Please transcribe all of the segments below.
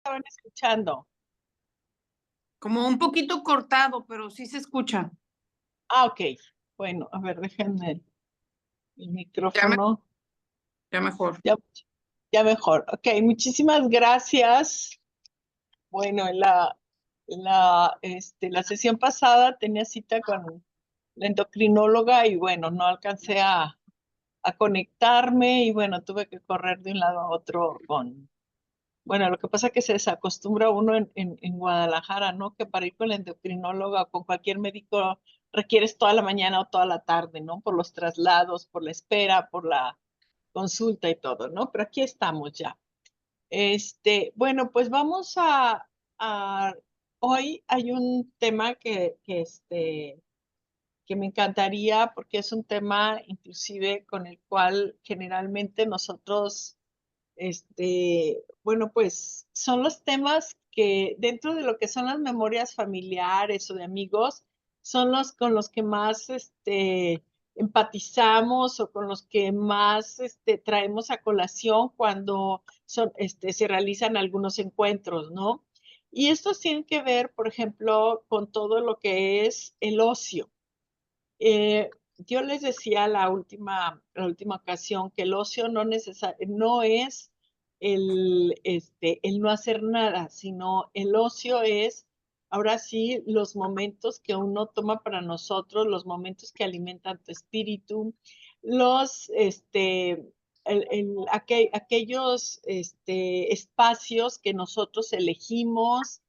estaban escuchando? Como un poquito cortado, pero sí se escucha. Ah, ok. Bueno, a ver, déjenme el Ya, micrófono. ya mejor. Ya, ya mejor. Ok, muchísimas gracias. Bueno, la sesión pasada tenía cita con la endocrinóloga y bueno, no alcancé a conectarme y bueno, tuve que correr de un lado a otro con. Bueno, lo que pasa es que se desacostumbra uno en Guadalajara, ¿no? Que para ir con la endocrinóloga o con cualquier médico requieres toda la mañana o toda la tarde, ¿no? Por los traslados, por la espera, por la consulta y todo, ¿no? Pero aquí estamos ya. Bueno, pues vamos a hoy hay un tema que me encantaría porque es un tema inclusive con el cual generalmente nosotros bueno, pues son los temas que dentro de lo que son las memorias familiares o de amigos, son los con los que más empatizamos o con los que más traemos a colación cuando se realizan algunos encuentros, ¿no? Y estos tienen que ver, por ejemplo, con todo lo que es el ocio. Yo les decía la última ocasión que el ocio no es el no hacer nada, sino el ocio es, ahora sí, los momentos que uno toma para nosotros, los momentos que alimentan tu espíritu, los, aquellos espacios que nosotros elegimos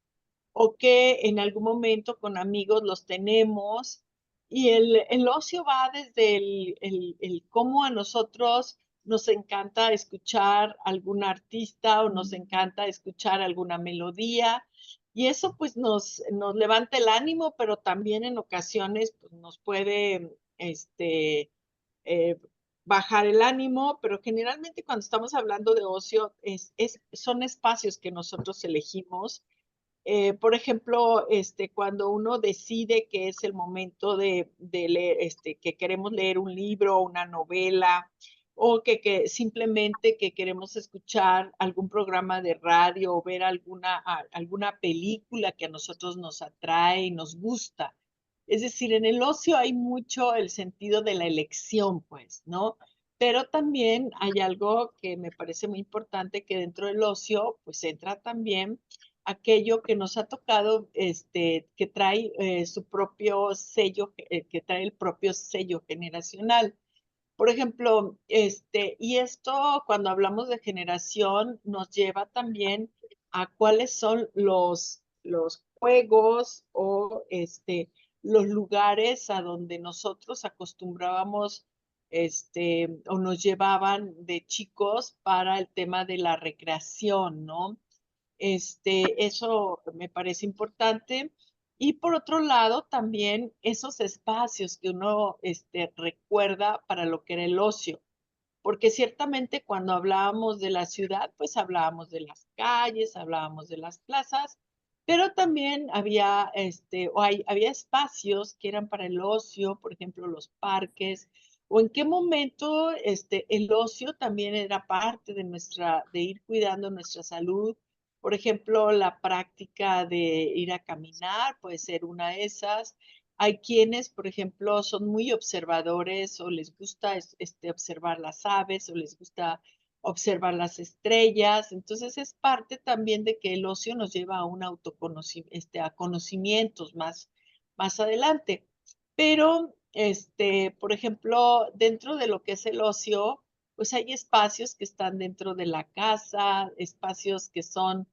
o que en algún momento con amigos los tenemos. Y el ocio va desde el cómo a nosotros nos encanta escuchar algún artista o nos encanta escuchar alguna melodía. Y eso pues nos levanta el ánimo, pero también en ocasiones pues, nos puede eh, bajar el ánimo, pero generalmente cuando estamos hablando de ocio son espacios que nosotros elegimos. Por ejemplo, cuando uno decide que es el momento de leer, que queremos leer un libro, una novela, o que simplemente que queremos escuchar algún programa de radio o ver alguna película que a nosotros nos atrae y nos gusta. Es decir, en el ocio hay mucho el sentido de la elección, pues, ¿no? Pero también hay algo que me parece muy importante, que dentro del ocio, pues entra también aquello que nos ha tocado, que trae su propio sello, que trae el propio sello generacional. Por ejemplo, y esto cuando hablamos de generación nos lleva también a cuáles son los juegos o los lugares a donde nosotros acostumbrábamos o nos llevaban de chicos para el tema de la recreación, ¿no? Eso me parece importante. Y por otro lado, también esos espacios que uno recuerda para lo que era el ocio, porque ciertamente cuando hablábamos de la ciudad, pues hablábamos de las calles, hablábamos de las plazas, pero también había espacios que eran para el ocio, por ejemplo, los parques, o en qué momento el ocio también era parte de ir cuidando nuestra salud. Por ejemplo, la práctica de ir a caminar puede ser una de esas. Hay quienes, por ejemplo, son muy observadores o les gusta observar las aves o les gusta observar las estrellas. Entonces es parte también de que el ocio nos lleva a un autoconocimiento, a conocimientos más adelante. Pero, por ejemplo, dentro de lo que es el ocio, pues hay espacios que están dentro de la casa, espacios que son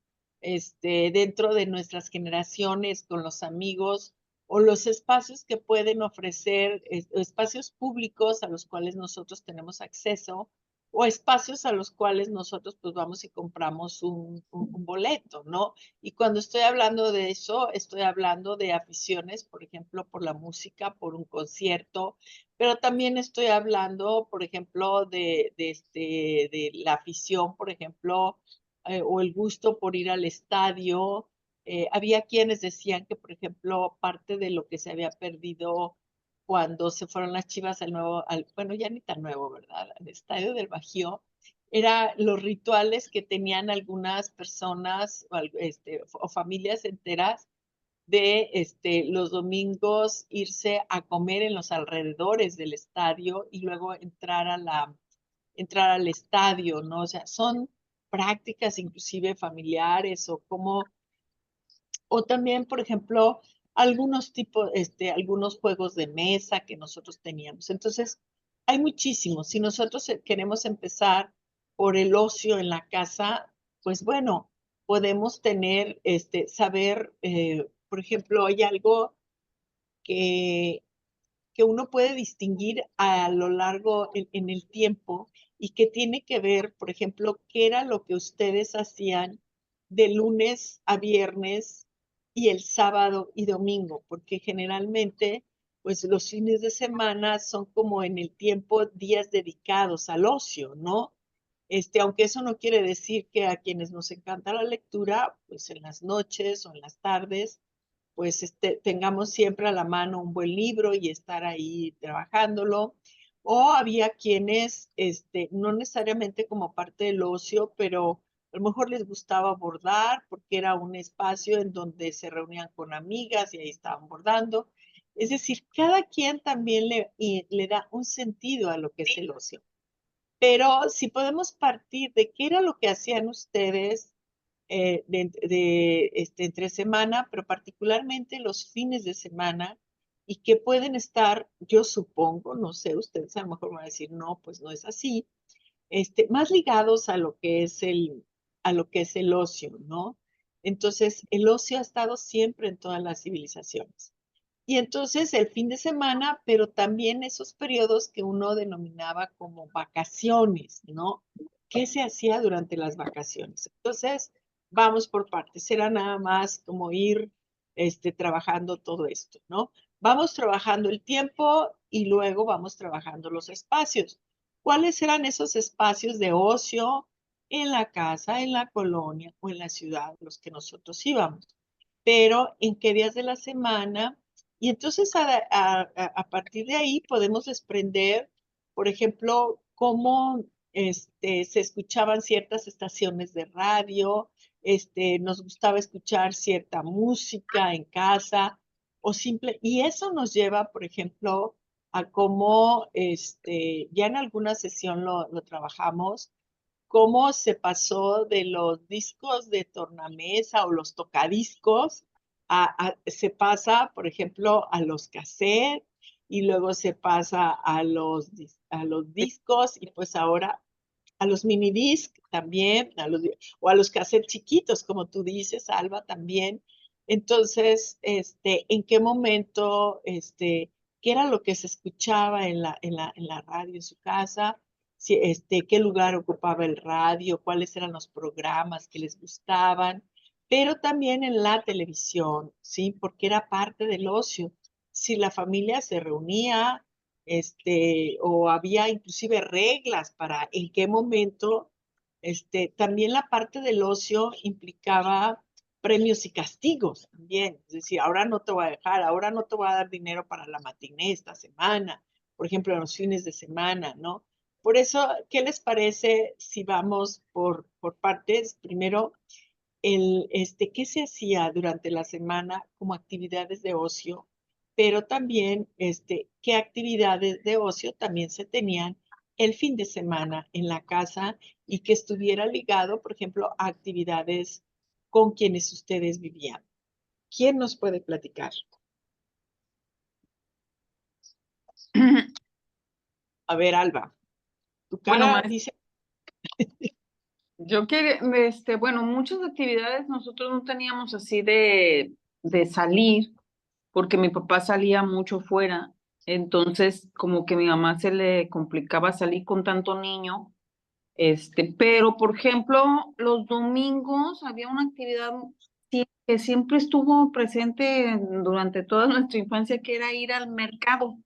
dentro de nuestras generaciones con los amigos o los espacios que pueden ofrecer, espacios públicos a los cuales nosotros tenemos acceso o espacios a los cuales nosotros pues vamos y compramos un boleto, ¿no? Y cuando estoy hablando de eso, estoy hablando de aficiones, por ejemplo, por la música, por un concierto, pero también estoy hablando, por ejemplo, de la afición, por ejemplo, o el gusto por ir al estadio. Había quienes decían que, por ejemplo, parte de lo que se había perdido cuando se fueron las Chivas bueno, ya ni tan nuevo, ¿verdad? Al estadio del Bajío, era los rituales que tenían algunas personas o familias enteras de los domingos irse a comer en los alrededores del estadio y luego entrar al estadio, ¿no? O sea, son prácticas inclusive familiares o como, o también, por ejemplo, algunos tipos, algunos juegos de mesa que nosotros teníamos. Entonces, hay muchísimos. Si nosotros queremos empezar por el ocio en la casa, pues bueno, podemos tener, saber, por ejemplo, hay algo que, que uno puede distinguir a lo largo en el tiempo y que tiene que ver, por ejemplo, qué era lo que ustedes hacían de lunes a viernes y el sábado y domingo, porque generalmente, pues los fines de semana son como en el tiempo días dedicados al ocio, ¿no? Aunque eso no quiere decir que a quienes nos encanta la lectura, pues en las noches o en las tardes pues tengamos siempre a la mano un buen libro y estar ahí trabajándolo. O había quienes, no necesariamente como parte del ocio, pero a lo mejor les gustaba bordar porque era un espacio en donde se reunían con amigas y ahí estaban bordando. Es decir, cada quien también le da un sentido a lo que es el ocio. Pero si podemos partir de qué era lo que hacían ustedes entre semana, pero particularmente los fines de semana, y que pueden estar, yo supongo, no sé, ustedes a lo mejor van a decir, no, pues no es así, más ligados a lo que es el ocio, ¿no? Entonces, el ocio ha estado siempre en todas las civilizaciones. Y entonces el fin de semana, pero también esos periodos que uno denominaba como vacaciones, ¿no? ¿Qué se hacía durante las vacaciones? Entonces, vamos por partes. Era nada más como ir trabajando todo esto, ¿no? Vamos trabajando el tiempo y luego vamos trabajando los espacios. ¿Cuáles eran esos espacios de ocio en la casa, en la colonia o en la ciudad, los que nosotros íbamos? Pero en qué días de la semana. Y entonces a partir de ahí podemos desprender, por ejemplo, cómo se escuchaban ciertas estaciones de radio, nos gustaba escuchar cierta música en casa, y eso nos lleva, por ejemplo, a cómo, ya en alguna sesión lo trabajamos, cómo se pasó de los discos de tornamesa o los tocadiscos se pasa, por ejemplo, a los cassettes y luego se pasa a los discos y pues ahora a los minidisc también, o a los cassettes chiquitos, como tú dices, Alba, también. Entonces, ¿en qué momento, qué era lo que se escuchaba en la radio en su casa? Si, qué lugar ocupaba el radio, cuáles eran los programas que les gustaban, pero también en la televisión, ¿sí? Porque era parte del ocio. Si la familia se reunía, o había inclusive reglas para en qué momento, también la parte del ocio implicaba premios y castigos también, es decir, ahora no te voy a dejar, ahora no te voy a dar dinero para la matiné esta semana, por ejemplo, en los fines de semana, ¿no? Por eso, ¿qué les parece si vamos por partes? Primero, qué se hacía durante la semana como actividades de ocio, pero también qué actividades de ocio también se tenían el fin de semana en la casa y que estuviera ligado, por ejemplo, a actividades con quienes ustedes vivían. ¿Quién nos puede platicar? A ver, Alba, tu Bueno, cara dice, yo que, bueno, muchas actividades nosotros no teníamos así de salir, porque mi papá salía mucho fuera, entonces como que a mi mamá se le complicaba salir con tanto niño, pero por ejemplo, los domingos había una actividad que siempre estuvo presente durante toda nuestra infancia, que era ir al mercado.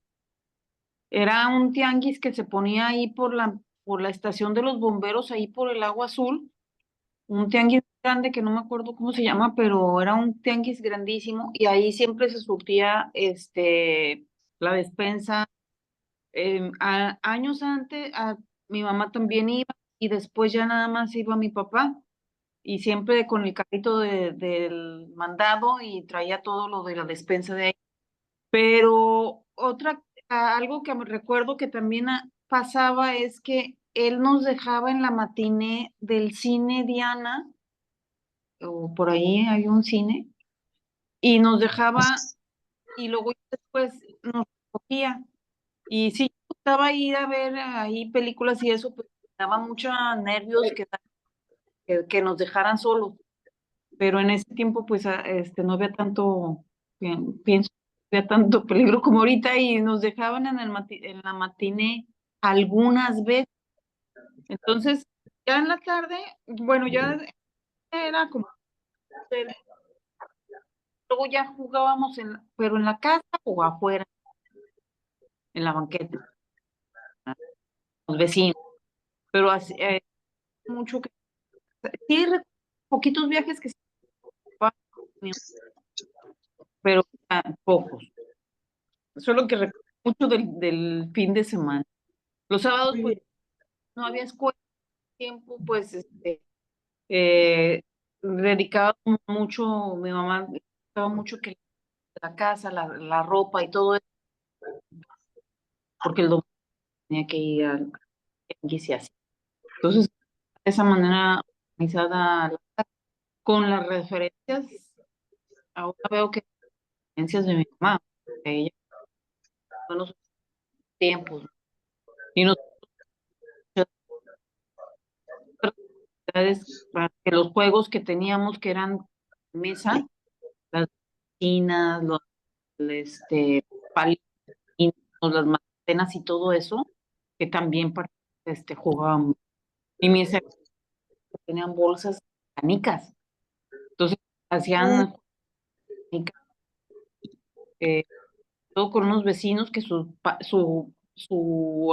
Era un tianguis que se ponía ahí por la estación de los bomberos, ahí por el Agua Azul, un tianguis grande que no me acuerdo cómo se llama, pero era un tianguis grandísimo y ahí siempre se surtía la despensa. Años antes, mi mamá también iba y después ya nada más iba mi papá y siempre con el carrito del mandado y traía todo lo de la despensa de ahí. Pero algo que me recuerdo que también pasaba es que él nos dejaba en la matiné del cine Diana, o por ahí hay un cine, y nos dejaba, y luego después nos recogía. Y sí, me gustaba ir a ver ahí películas y eso, pues me daba muchos nervios que nos dejaran solos. Pero en ese tiempo, pues, no había tanto, pienso, no había tanto peligro como ahorita y nos dejaban en la matiné algunas veces. Entonces, ya en la tarde, bueno, ya era como, luego ya jugábamos, pero en la casa o afuera, en la banqueta, los vecinos. Pero así, mucho que, sí, poquitos viajes que se pero pocos. Solo que recuerdo mucho del fin de semana. Los sábados, Muy pues, bien. no había escuela, tiempo, pues, eh, dedicaba mucho, mi mamá dedicaba mucho que la casa, la ropa y todo eso, porque el domingo tenía que ir al tianguis y así. Entonces, de esa manera organizada, con las referencias, ahora veo que referencias de mi mamá, de ella, buenos tiempos, ¿no? Y nosotros, para que los juegos que teníamos, que eran mesa, las chinas, palitos, las mantenas y todo eso, que también jugábamos. Y mis hermanos tenían bolsas canicas. Entonces hacían canicas, eh, todo con unos vecinos que su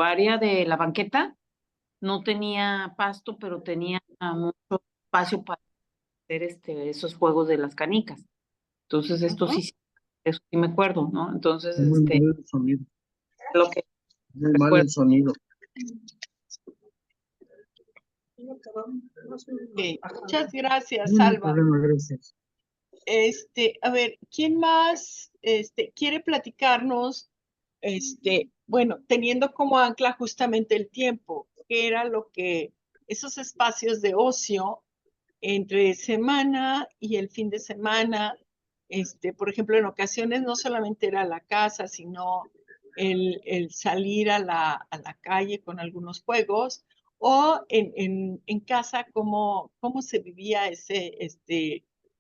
área de la banqueta no tenía pasto, pero tenía mucho espacio para hacer esos juegos de las canicas. Entonces, Ujú. eso sí me acuerdo, ¿no? Entonces, Muy mal el sonido, lo que muy mal recuerdo. el sonido. Ok, muchas gracias, No hay Salva. problema, gracias. A ver, ¿quién más quiere platicarnos? Bueno, teniendo como ancla justamente el tiempo, que era lo que esos espacios de ocio entre semana y el fin de semana, por ejemplo, en ocasiones no solamente era la casa, sino el salir a la calle con algunos juegos, o en casa, cómo se vivía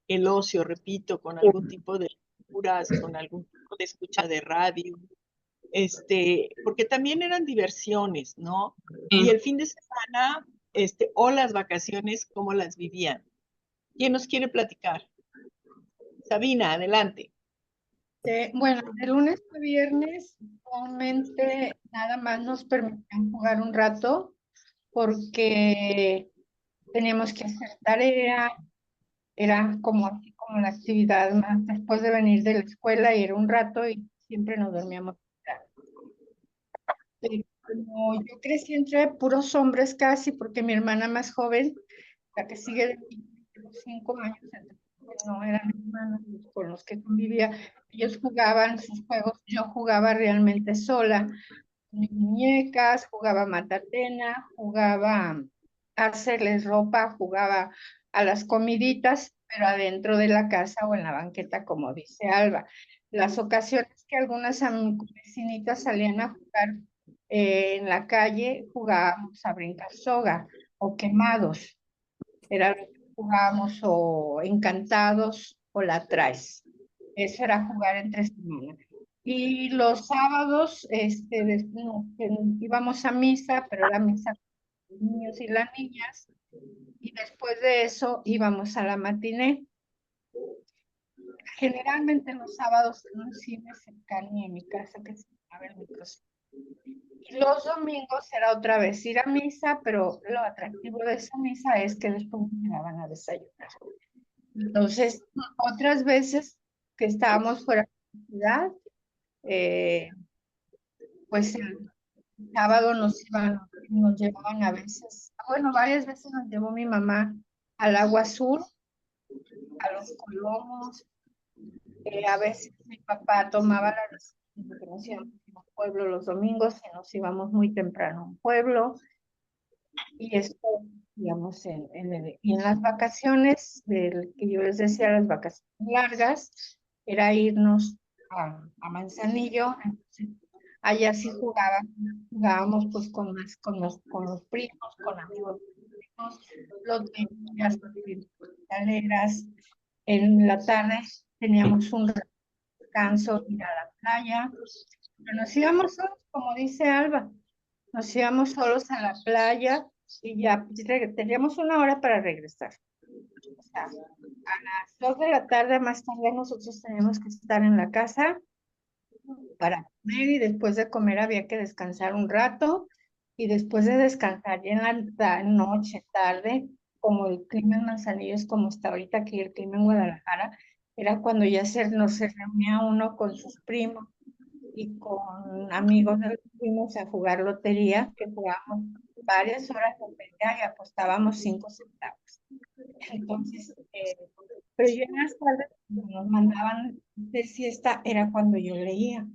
el ocio, repito, con algún tipo de lecturas, con algún tipo de escucha de radio, porque también eran diversiones, ¿no? Y el fin de semana, o las vacaciones, ¿cómo las vivían? ¿Quién nos quiere platicar? Sabina, adelante. Bueno, de lunes a viernes normalmente nada más nos permitían jugar un rato porque teníamos que hacer tarea, era como así como la actividad más después de venir de la escuela y era un rato y siempre nos dormíamos. Como yo crecí entre puros hombres casi porque mi hermana más joven, la que sigue de mí, tengo 5 años, entonces no eran hermanos con los que convivía. Ellos jugaban sus juegos, yo jugaba realmente sola, con mis muñecas, jugaba matatena, jugaba a hacerles ropa, jugaba a las comiditas, pero adentro de la casa o en la banqueta, como dice Alba. Las ocasiones que algunas vecinitas salían a jugar en la calle, jugábamos a brincar soga o quemados, era lo que jugábamos, o encantados o la traes. Eso era jugar entre semana. Y los sábados no, íbamos a misa, pero era misa con los niños y las niñas, y después de eso íbamos a la matiné. Generalmente los sábados en un cine cercano a mi casa que se llama el Microcine. Y los domingos era otra vez ir a misa, pero lo atractivo de esa misa es que después nos llevaban a desayunar. Entonces, otras veces que estábamos fuera de la ciudad, pues el sábado nos llevaban a veces a bueno, varias veces nos llevó mi mamá al Agua Azul, a los Colomos. A veces mi papá tomaba la decisión de que nos íbamos a un pueblo los domingos y nos íbamos muy temprano a un pueblo. Y esto, digamos, y en las vacaciones, que yo les decía, las vacaciones largas, era irnos a Manzanillo. Entonces, allá sí jugábamos pues con los primos, con amigos primos, los niños, escaleras. En la tarde teníamos un descanso, ir a la playa. Pero nos íbamos solos, como dice Alba, nos íbamos solos a la playa y ya teníamos una hora para regresar. O sea, a las 2 de la tarde más tarde nosotros teníamos que estar en la casa para comer y después de comer había que descansar un rato y después de descansar ya en la noche, tarde, como el clima en Manzanillo es como está ahorita aquí el clima en Guadalajara, era cuando ya nos se reunía uno con sus primos y con amigos de los primos a jugar lotería, que jugábamos varias horas de lotería y apostábamos 5 centavos. Entonces, pero yo en las tardes, cuando nos mandaban de siesta, era cuando yo leía,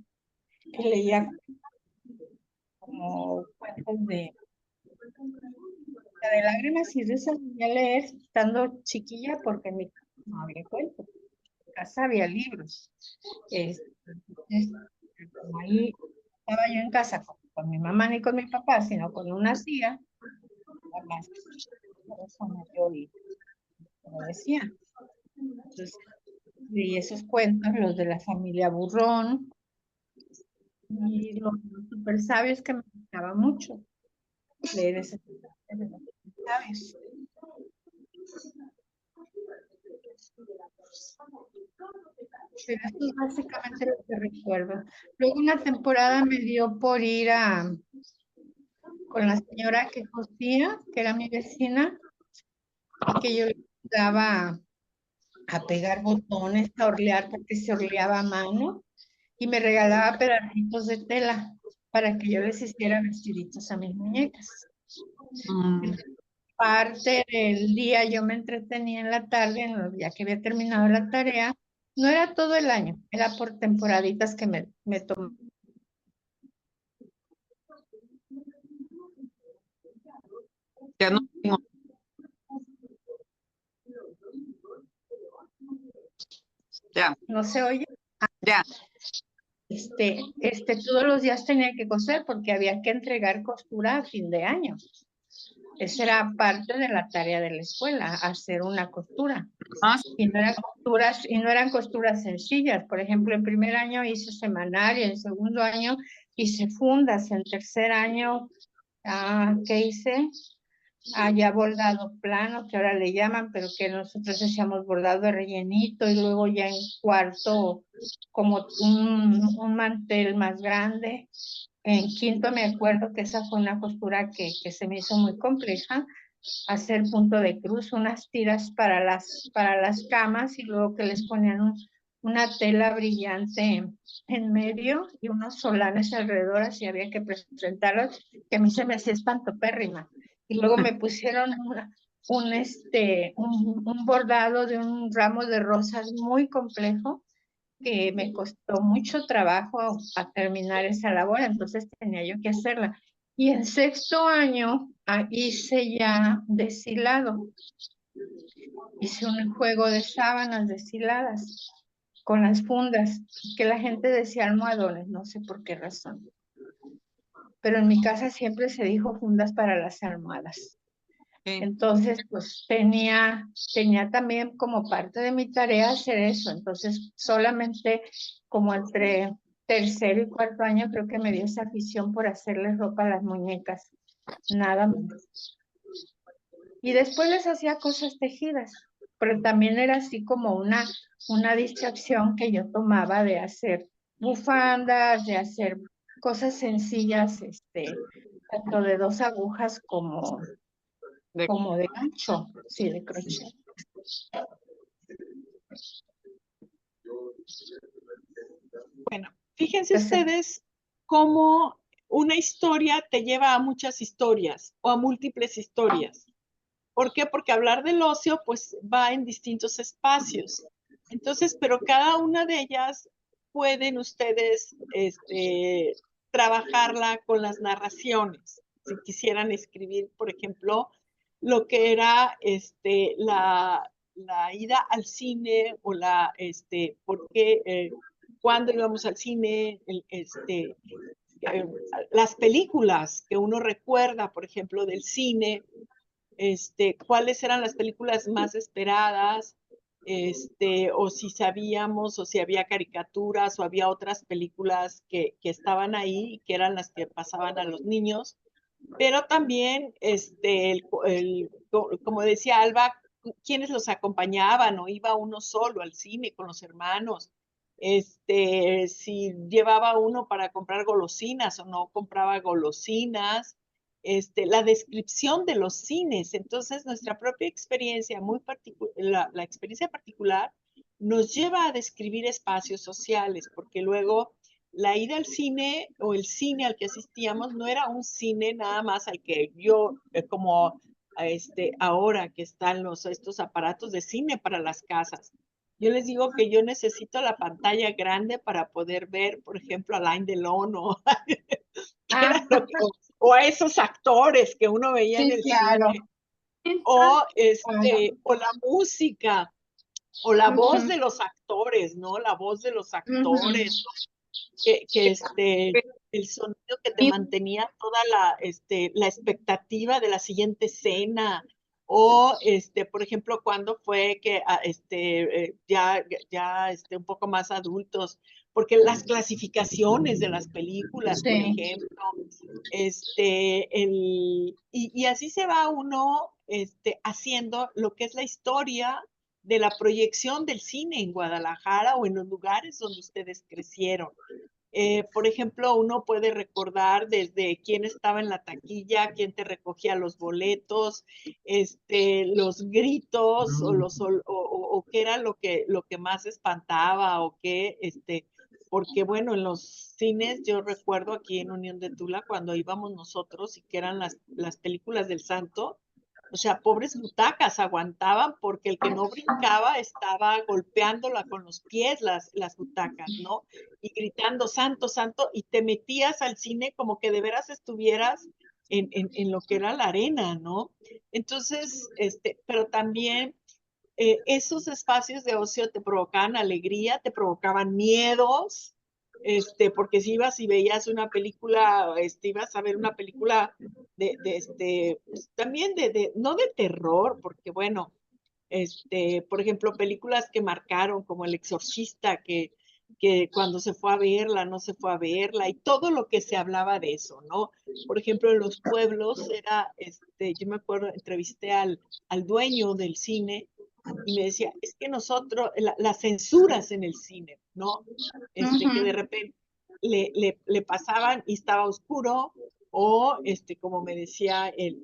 que leía como cuentos de lágrimas y risas, a leer estando chiquilla porque en mi casa no había cuentos, en mi casa había libros. Entonces, como ahí estaba yo en casa con mi mamá ni con mi papá, sino con una tía, más mayor y como decía. Entonces, leí esos cuentos, los de la familia Burrón, y los super sabios que me gustaba mucho leer ese de los sabios. Pero esto es básicamente lo que recuerdo. Luego una temporada me dio por ir con la señora que cosía, que era mi vecina, y que yo le ayudaba a pegar botones, a orlear, porque se orleaba a mano, y me regalaba pedacitos de tela para que yo les hiciera vestiditos a mis muñecas. Parte del día yo me entretenía en la tarde, ya que había terminado la tarea. No era todo el año, era por temporaditas que me tomaba. Ya no tengo. Ya, ¿No se oye? ya. Todos los días tenía que coser porque había que entregar costura a fin de año. Esa era parte de la tarea de la escuela, hacer una costura. Ah, Y no eran costuras sencillas. Por ejemplo, en primer año hice semanario, en segundo año hice fundas, en tercer año, ¿qué hice? Ya bordado plano, que ahora le llaman, pero que nosotros hacíamos bordado de rellenito, y luego ya en cuarto como un mantel más grande. En quinto me acuerdo que esa fue una costura que se me hizo muy compleja, hacer punto de cruz, unas tiras para las camas y luego que les ponían una tela brillante en medio y unos solares alrededor, así había que presentarlos, que a mí se me hacía espantopérrima. Y luego me pusieron un bordado de un ramo de rosas muy complejo, que me costó mucho trabajo a terminar esa labor, entonces tenía yo que hacerla. Y en sexto año hice ya deshilado. Hice un juego de sábanas deshiladas con las fundas, que la gente decía almohadones, no sé por qué razón. Pero en mi casa siempre se dijo fundas para las almohadas. sí. Entonces, pues tenía también como parte de mi tarea hacer eso. Entonces, solamente como entre tercero y cuarto año creo que me dio esa afición por hacerles ropa a las muñecas. Nada más. Y después les hacía cosas tejidas, pero también era así como una distracción que yo tomaba de hacer bufandas, de hacer cosas sencillas, tanto de 2 agujas como de gancho, sí, de crochet. Bueno, fíjense ustedes cómo una historia te lleva a muchas historias o a múltiples historias. ¿Por qué? Porque hablar del ocio, pues, va en distintos espacios. Entonces, pero cada una de ellas pueden ustedes trabajarla con las narraciones. Si quisieran escribir, por ejemplo, lo que era la ida al cine o por qué, cuándo íbamos al cine, las películas que uno recuerda, por ejemplo, del cine, cuáles eran las películas más esperadas, o si sabíamos, o si había caricaturas, o había otras películas que estaban ahí, que eran las que pasaban a los niños, pero también, como decía Alba, quiénes los acompañaban, o iba uno solo al cine con los hermanos, si llevaba uno para comprar golosinas o no compraba golosinas, la descripción de los cines. Entonces, nuestra propia experiencia, la experiencia particular, nos lleva a describir espacios sociales, porque luego la ida al cine o el cine al que asistíamos no era un cine nada más al que yo, como ahora que están estos aparatos de cine para las casas. Yo les digo que yo necesito la pantalla grande para poder ver, por ejemplo, a Alain Delon o a esos actores que uno veía en sí, el claro, cine, o, claro. o la música, o la voz Ujú, de los actores, ¿no? La voz de los ujú. actores, el sonido que te mantenía toda la expectativa de la siguiente escena, o por ejemplo, cuando fue que ya un poco más adultos, porque las clasificaciones de las películas, por Sí, ejemplo, y así se va uno haciendo lo que es la historia de la proyección del cine en Guadalajara o en los lugares donde ustedes crecieron. Por ejemplo, uno puede recordar desde quién estaba en la taquilla, quién te recogía los boletos, los gritos o qué era lo que más espantaba o qué, porque bueno, en los cines yo recuerdo aquí en Unión de Tula cuando íbamos nosotros y que eran las películas del Santo, o sea, pobres butacas aguantaban porque el que no brincaba estaba golpeándola con los pies las butacas, ¿no? Y gritando, santo, santo, y te metías al cine como que de veras estuvieras en lo que era la arena, ¿no? Entonces, pero también esos espacios de ocio te provocaban alegría, te provocaban miedos, porque si ibas y veías una película, ibas a ver una película pues, también no de terror, porque bueno, por ejemplo, películas que marcaron, como El Exorcista, que cuando se fue a verla, no se fue a verla, y todo lo que se hablaba de eso, ¿no? Por ejemplo, en los pueblos yo me acuerdo, entrevisté al dueño del cine, y me decía, es que nosotros, las censuras en el cine, ¿no? Que de ujú. repente le pasaban y estaba oscuro, o como me decía el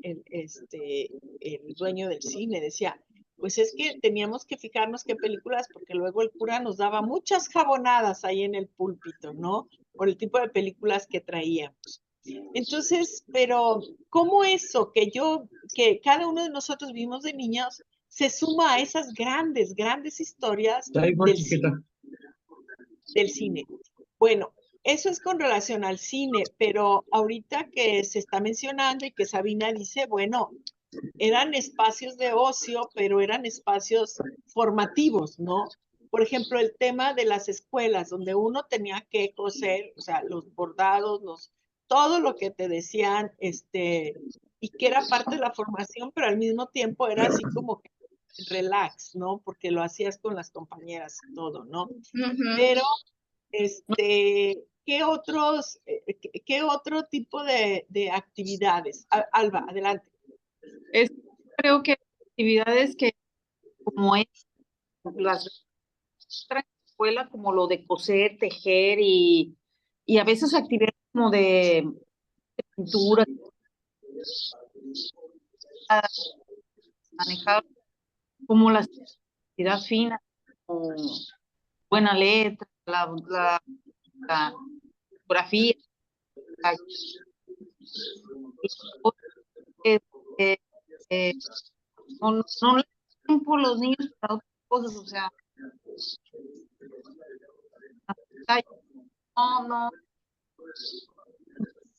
dueño del cine, decía, pues es que teníamos que fijarnos qué películas, porque luego el cura nos daba muchas jabonadas ahí en el púlpito, ¿no? Por el tipo de películas que traíamos. Entonces, pero ¿cómo eso que cada uno de nosotros vimos de niños, se suma a esas grandes, grandes historias del cine? Bueno, eso es con relación al cine, pero ahorita que se está mencionando y que Sabina dice, bueno, eran espacios de ocio, pero eran espacios formativos, ¿no? Por ejemplo, el tema de las escuelas, donde uno tenía que coser, o sea, los bordados, todo lo que te decían, y que era parte de la formación, pero al mismo tiempo era así como que relax, ¿no? Porque lo hacías con las compañeras y todo, ¿no? Ujú. Pero, ¿qué otro tipo de actividades? Alba, adelante. Es, creo que actividades que como es, las en la escuela, como lo de coser, tejer y a veces actividades como de pintura, manejar como la sensibilidad fina, como buena letra, la fotografía, Este, no le da tiempo a los niños para otras cosas, o sea, no,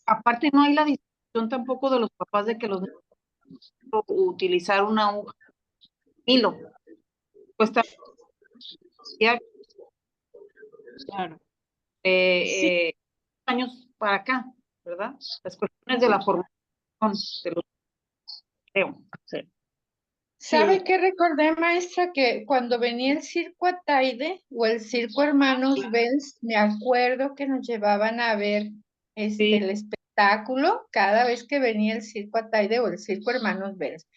aparte no hay la discusión tampoco de los papás de que los niños utilizar una aguja, hilo, cuesta ya, Claro. Sí, eh, años para acá, ¿verdad? Las cuestiones de la formación de los creo. Sí. ¿Sabe sí, qué recordé, maestra? Que cuando venía el circo Ataide o el circo Hermanos Benz, me acuerdo que nos llevaban a ver Sí. el espectáculo cada vez que venía el circo Ataide o el circo Hermanos Benz.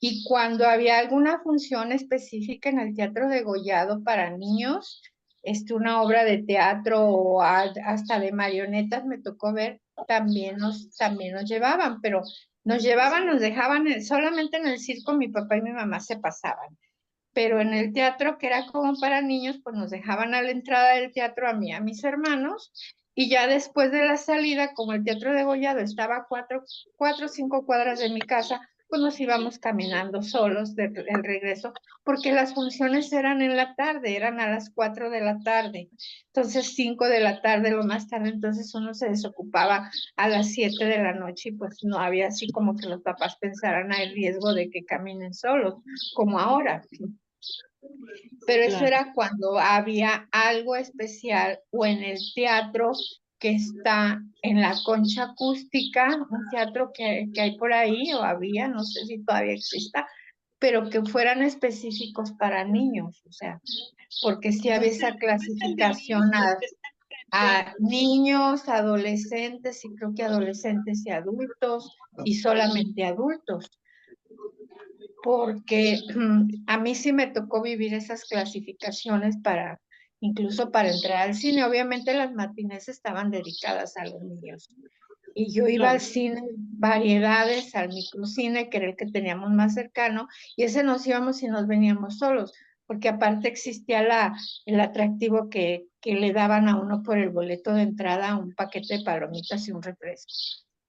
Y cuando había alguna función específica en el Teatro Degollado para niños, una obra de teatro o hasta de marionetas me tocó ver, también nos llevaban, pero nos llevaban, nos dejaban solamente en el circo, mi papá y mi mamá se pasaban, pero en el teatro, que era como para niños, pues nos dejaban a la entrada del teatro a mí y a mis hermanos, y ya después de la salida, como el Teatro Degollado estaba a cuatro o 5 cuadras de mi casa, pues nos íbamos caminando solos el regreso, porque las funciones eran en la tarde, eran a las 4 de la tarde, entonces 5 de la tarde lo más tarde, entonces uno se desocupaba a las 7 de la noche y pues no había así como que los papás pensaran hay riesgo de que caminen solos, como ahora. Pero eso claro. era cuando había algo especial o en el teatro que está en la Concha Acústica, un teatro que hay por ahí o había, no sé si todavía exista, pero que fueran específicos para niños, o sea, porque sí había Pues esa no es el de clasificación niños que está enfrente. a niños, adolescentes y creo que adolescentes y adultos y solamente adultos porque a mí sí me tocó vivir esas clasificaciones incluso para entrar al cine. Obviamente las matines estaban dedicadas a los niños. Y yo iba al Claro, cine, variedades, al microcine, que era el que teníamos más cercano, y ese nos íbamos y nos veníamos solos, porque aparte existía el atractivo que le daban a uno por el boleto de entrada, un paquete de palomitas y un refresco.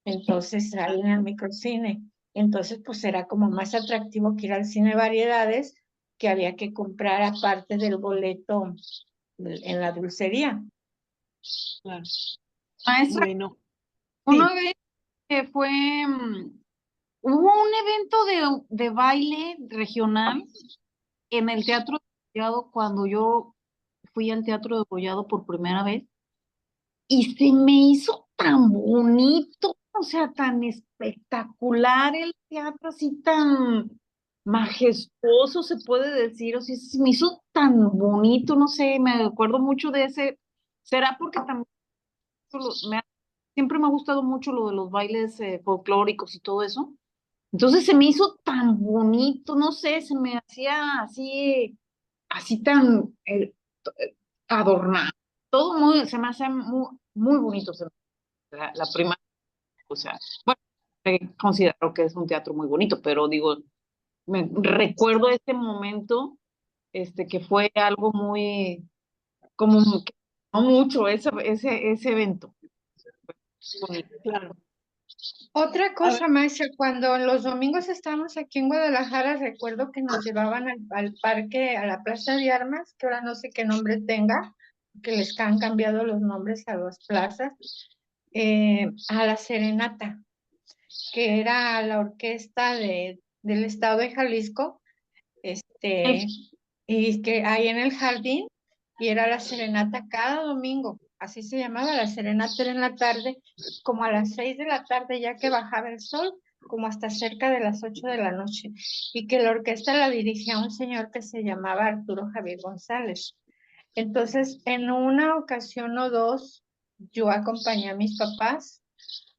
Entonces, ahí en el microcine. Entonces, pues era como más atractivo que ir al cine variedades, que había que comprar aparte del boleto en la dulcería. claro. Maestra, Bueno, una sí, vez que fue, hubo un evento de baile regional en el Teatro de Degollado cuando yo fui al Teatro de Degollado por primera vez y se me hizo tan bonito, o sea, tan espectacular el teatro, así tan majestuoso se puede decir, o sea, se me hizo tan bonito, no sé, me acuerdo mucho de ese, será porque también siempre me ha gustado mucho lo de los bailes folclóricos y todo eso. Entonces se me hizo tan bonito, no sé, se me hacía así tan adornado. Todo muy, se me hace muy bonito la prima, o sea, bueno, considero que es un teatro muy bonito, pero digo, me recuerdo este momento, que fue algo muy, como que no mucho, ese evento. Bonito. claro. Otra A ver, cosa, maestra, cuando los domingos estábamos aquí en Guadalajara, recuerdo que nos llevaban al parque, a la Plaza de Armas, que ahora no sé qué nombre tenga, que les han cambiado los nombres a las plazas, a la Serenata, que era la orquesta del estado de Jalisco, Ay, y que ahí en el jardín, y era la serenata cada domingo, así se llamaba, la serenata era en la tarde, como a las 6 de la tarde, ya que bajaba el sol, como hasta cerca de las 8 de la noche, y que la orquesta la dirigía un señor que se llamaba Arturo Javier González. Entonces, en una ocasión o dos, yo acompañé a mis papás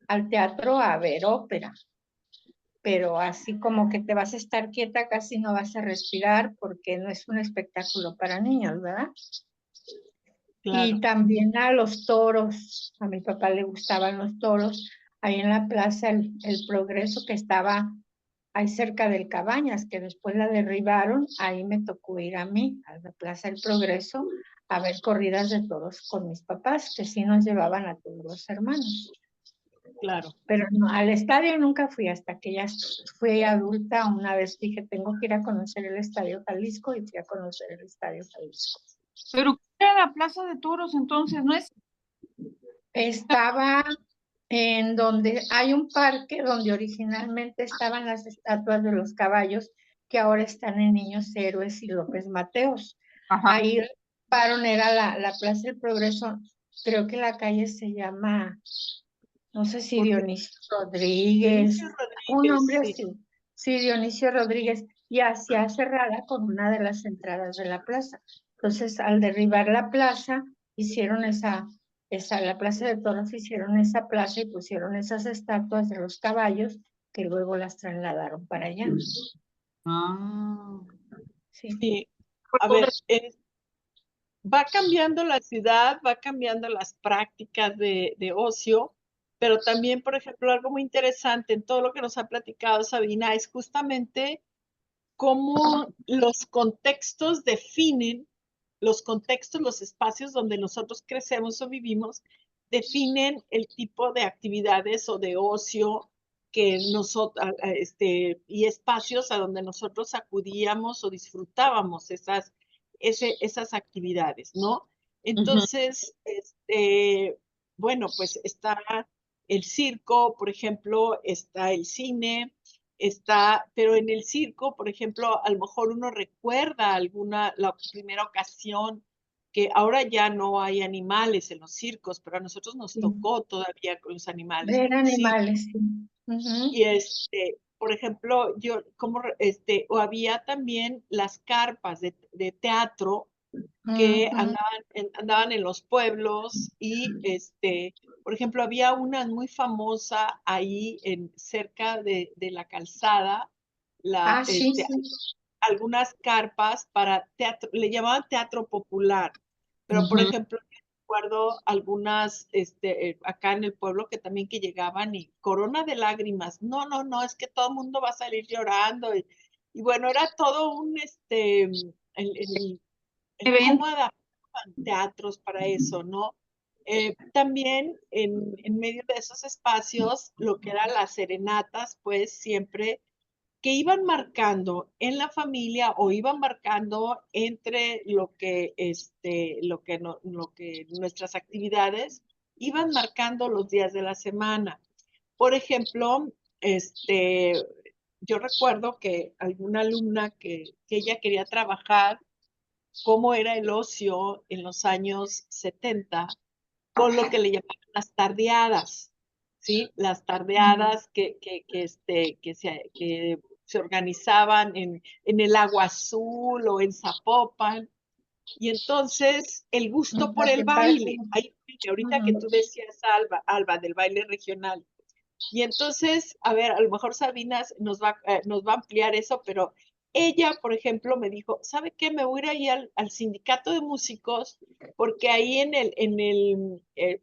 al teatro a ver ópera, pero así como que te vas a estar quieta, casi no vas a respirar porque no es un espectáculo para niños, ¿verdad? Y claro, también a los toros, a mi papá le gustaban los toros, ahí en la plaza el Progreso que estaba ahí cerca del Cabañas, que después la derribaron, ahí me tocó ir a mí, a la Plaza del Progreso, a ver corridas de toros con mis papás, que sí nos llevaban a todos los hermanos. claro. Pero no, al estadio nunca fui hasta que ya fui adulta. Una vez dije, tengo que ir a conocer el Estadio Jalisco y fui a conocer el Estadio Jalisco. Pero ¿qué era la Plaza de Toros entonces? ¿No es? Estaba en donde hay un parque donde originalmente estaban las estatuas de los caballos que ahora están en Niños Héroes y López Mateos. Ajá. Ahí era la Plaza del Progreso. Creo que la calle se llama, no sé si Porque Dionisio Rodríguez, Dionisio un Rodríguez, nombre sí. así. Sí, Dionisio Rodríguez, y hacia cerrada con una de las entradas de la plaza. Entonces, al derribar la plaza, hicieron la Plaza de Toros, hicieron esa plaza y pusieron esas estatuas de los caballos que luego las trasladaron para allá. Ah. Sí. Sí. A ver, va cambiando la ciudad, va cambiando las prácticas de ocio, pero también, por ejemplo, algo muy interesante en todo lo que nos ha platicado Sabina es justamente cómo los contextos definen, los contextos, los espacios donde nosotros crecemos o vivimos, definen el tipo de actividades o de ocio que nosotros, y espacios a donde nosotros acudíamos o disfrutábamos esas actividades, ¿no? Entonces, bueno, pues está el circo, por ejemplo, está el cine, pero en el circo, por ejemplo, a lo mejor uno recuerda la primera ocasión que ahora ya no hay animales en los circos, pero a nosotros nos tocó todavía con los animales Ver en un circo. animales, sí. Y por ejemplo, o había también las carpas de teatro que andaban en los pueblos y por ejemplo, había una muy famosa ahí cerca de la calzada, Sí, sí. algunas carpas para teatro, le llamaban teatro popular, pero por ejemplo, recuerdo algunas acá en el pueblo que también que llegaban y corona de lágrimas, no, no, no, es que todo el mundo va a salir llorando y bueno, era todo el Evento. cómo adaptaban teatros para eso, ¿no? También en medio de esos espacios, lo que eran las serenatas, pues siempre que iban marcando en la familia o iban marcando entre lo que nuestras actividades, iban marcando los días de la semana. Por ejemplo, yo recuerdo que alguna alumna que ella quería trabajar cómo era el ocio en los años 70 con lo que le llamaban las tardeadas, ¿sí? Las tardeadas que se organizaban en el Agua Azul o en Zapopan. Y entonces el gusto por el baile, ahorita que tú decías, Alba, del baile regional. Y entonces, a ver, a lo mejor Sabina nos va a ampliar eso, pero ella, por ejemplo, me dijo, ¿sabe qué? Me voy a ir al sindicato de músicos, porque ahí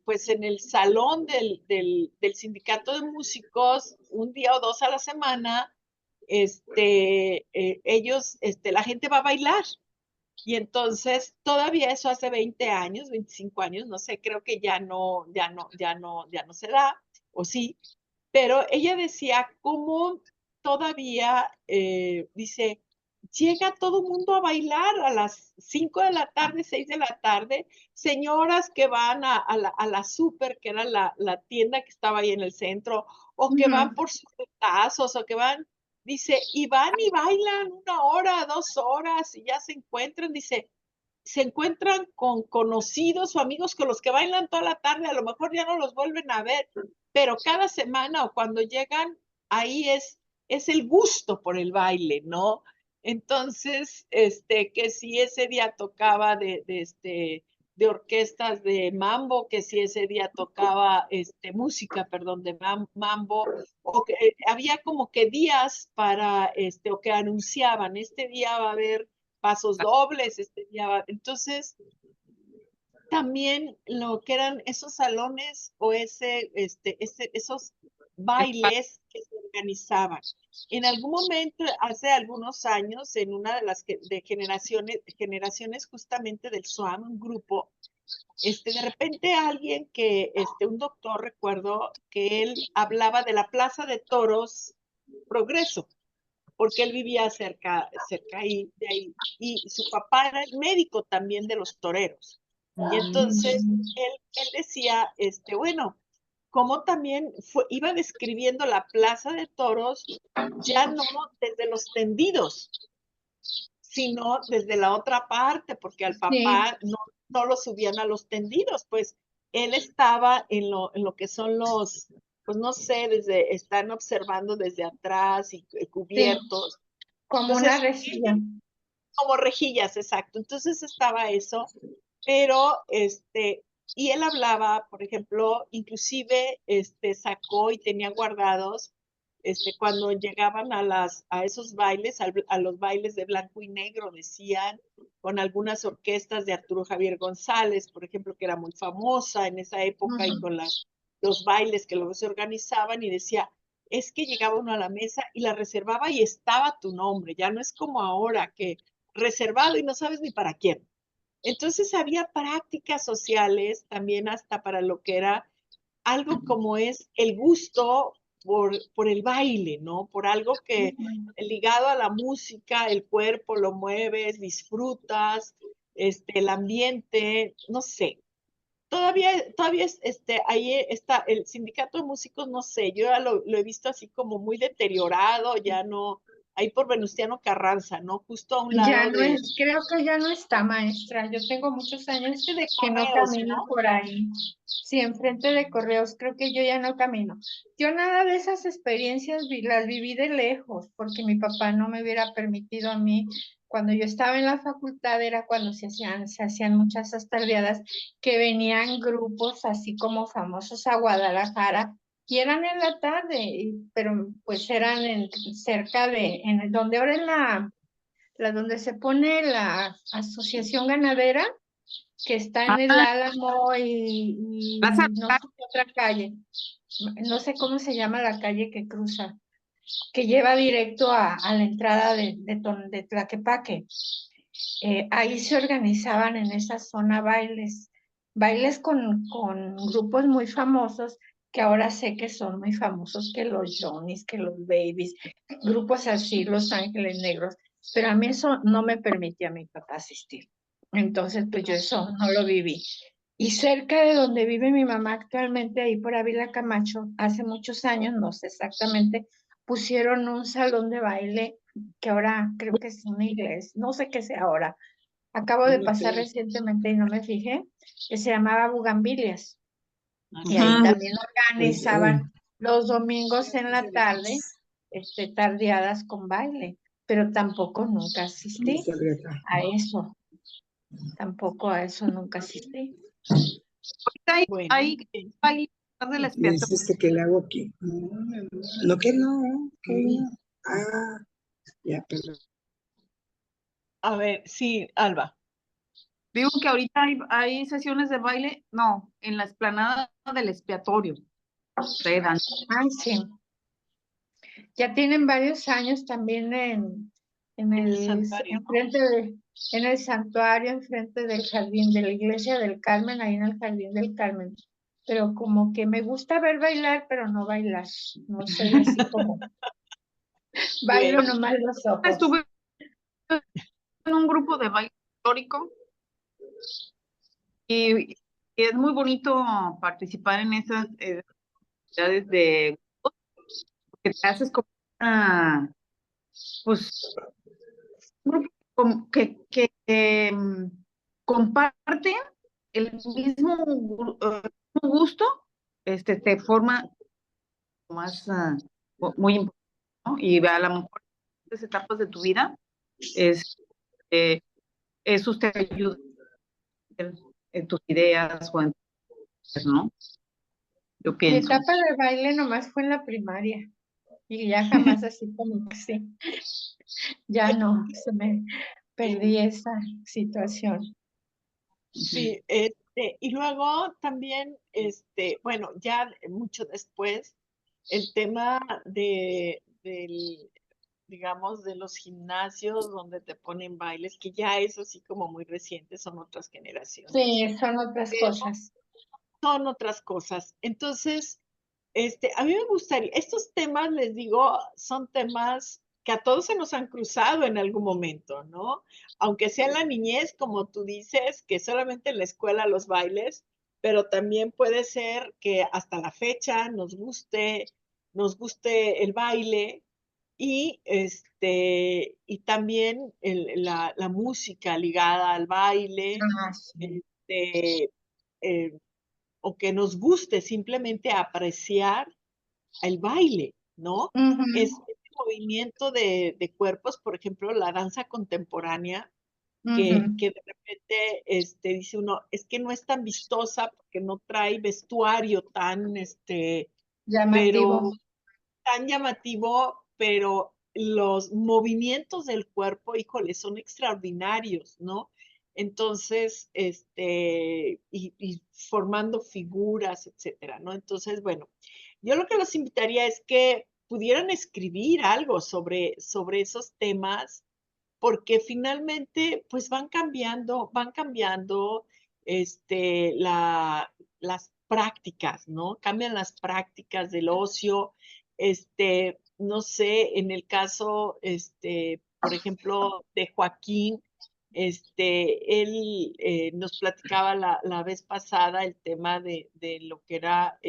pues en el salón del sindicato de músicos, un día o dos a la semana, la gente va a bailar. Y entonces, todavía eso hace 20 años, 25 años, no sé, creo que ya no se da, o sí, pero ella decía cómo todavía, dice, llega todo el mundo a bailar a las 5 de la tarde, 6 de la tarde, señoras que van a la super, que era la tienda que estaba ahí en el centro, o que van por sus tazos, o que van, dice, y van y bailan 1 hora, 2 horas, y ya se encuentran, dice, se encuentran con conocidos o amigos con los que bailan toda la tarde, a lo mejor ya no los vuelven a ver, pero cada semana o cuando llegan, ahí es el gusto por el baile, ¿no? Entonces, que si ese día tocaba de orquestas de mambo, que si ese día tocaba música, perdón, de mambo, o que había como que días para, o que anunciaban, este día va a haber pasos dobles, entonces también lo que eran esos salones o esos bailes que se organizaban. En algún momento, hace algunos años, en una de las generaciones justamente del SWAM, un grupo, De repente alguien un doctor, recuerdo que él hablaba de la Plaza de Toros Progreso, porque él vivía cerca ahí, de ahí, y su papá era el médico también de los toreros. Y entonces él decía, bueno, como también iba describiendo la Plaza de Toros, ya no desde los tendidos, sino desde la otra parte, porque al Sí, papá no lo subían a los tendidos, pues él estaba en lo que son pues no sé, están observando desde atrás y sí, cubiertos. como una Entonces, rejilla. como rejillas, exacto. Entonces estaba eso, pero y él hablaba, por ejemplo, inclusive sacó y tenía guardados cuando llegaban a esos bailes, a los bailes de blanco y negro, decían, con algunas orquestas de Arturo Javier González, por ejemplo, que era muy famosa en esa época, y con los bailes que luego se organizaban, y decía, es que llegaba uno a la mesa y la reservaba y estaba tu nombre, ya no es como ahora que reservado y no sabes ni para quién. Entonces había prácticas sociales también hasta para lo que era algo como es el gusto por el baile, ¿no? Por algo que ligado a la música, el cuerpo lo mueves, disfrutas, el ambiente, no sé. Todavía ahí está el sindicato de músicos, no sé, yo ya lo he visto así como muy deteriorado, ya no, ahí por Venustiano Carranza, ¿no? Justo a un Ya lado no es, creo que ya no está, maestra. Yo tengo muchos años de que no correos, camino ¿no? por ahí. Sí, enfrente de correos, creo que yo ya no camino. Yo nada de esas experiencias las viví de lejos, porque mi papá no me hubiera permitido a mí. Cuando yo estaba en la facultad era cuando se hacían muchas tardeadas que venían grupos así como famosos a Guadalajara y eran en la tarde, pero pues eran cerca donde ahora es donde se pone la asociación ganadera, que está en el Ah, Álamo y Plaza- no sé qué otra calle, no sé cómo se llama la calle que cruza, que lleva directo a la entrada de Tlaquepaque. Ahí se organizaban en esa zona bailes con grupos muy famosos, que ahora sé que son muy famosos, que los Johnny's, que los Babies, grupos así, Los Ángeles Negros, pero a mí eso no me permitía a mi papá asistir. Entonces, pues yo eso no lo viví. Y cerca de donde vive mi mamá actualmente, ahí por Ávila Camacho, hace muchos años, no sé exactamente, pusieron un salón de baile que ahora creo que es una iglesia, no sé qué sea ahora. Acabo de pasar recientemente y no me fijé, que se llamaba Bugambilias. Y ahí Ujú. también organizaban los domingos en la tarde, tardeadas con baile, pero tampoco nunca asistí a eso, tampoco a eso nunca asistí. Ahorita Bueno, hay baile del Me expiatorio. dices que le hago aquí. No, que no, que no. Ah, ya, perdón. a ver, sí, Alba. Digo que ahorita hay sesiones de baile, no, en la explanada del expiatorio. Se dan. Ay, sí. Ya tienen varios años también En el santuario, ¿no? en el santuario, enfrente del jardín de la iglesia del Carmen, ahí en el jardín del Carmen. Pero como que me gusta ver bailar, pero no bailar. No soy así como bailo Bueno, nomás los ojos. Estuve en un grupo de baile histórico y es muy bonito participar en esas actividades que te haces como pues, un grupo que comparten el mismo gusto, te forma más muy importante, ¿no? Y a lo mejor en estas etapas de tu vida, este, eso te ayuda en tus ideas o en, ¿no? Yo Mi pienso. etapa de baile nomás fue en la primaria y ya jamás así como que sí, ya no, se me perdí esa situación. sí, y luego también, bueno, ya mucho después, el tema digamos, de los gimnasios donde te ponen bailes, que ya es así como muy reciente, son otras generaciones. Sí, son otras cosas. Son otras cosas. Entonces, a mí me gustaría, estos temas, les digo, son temas que a todos se nos han cruzado en algún momento, ¿no? Aunque sea en la niñez, como tú dices, que solamente en la escuela los bailes, pero también puede ser que hasta la fecha nos guste el baile y también la música ligada al baile, Ah, sí. este, eh, o que nos guste simplemente apreciar el baile, ¿no? Ujú, Es este movimiento de cuerpos, por ejemplo, la danza contemporánea, ujú. que de repente dice uno, es que no es tan vistosa porque no trae vestuario Llamativo. pero tan llamativo, pero los movimientos del cuerpo, híjole, son extraordinarios, ¿no? Entonces, y formando figuras, etcétera, ¿no? Entonces, bueno, yo lo que los invitaría es que pudieran escribir algo sobre esos temas, porque finalmente, pues van cambiando, las prácticas, ¿no? Cambian las prácticas del ocio, no sé, en el caso, por ejemplo, de Joaquín, él nos platicaba la vez pasada el tema de lo que era,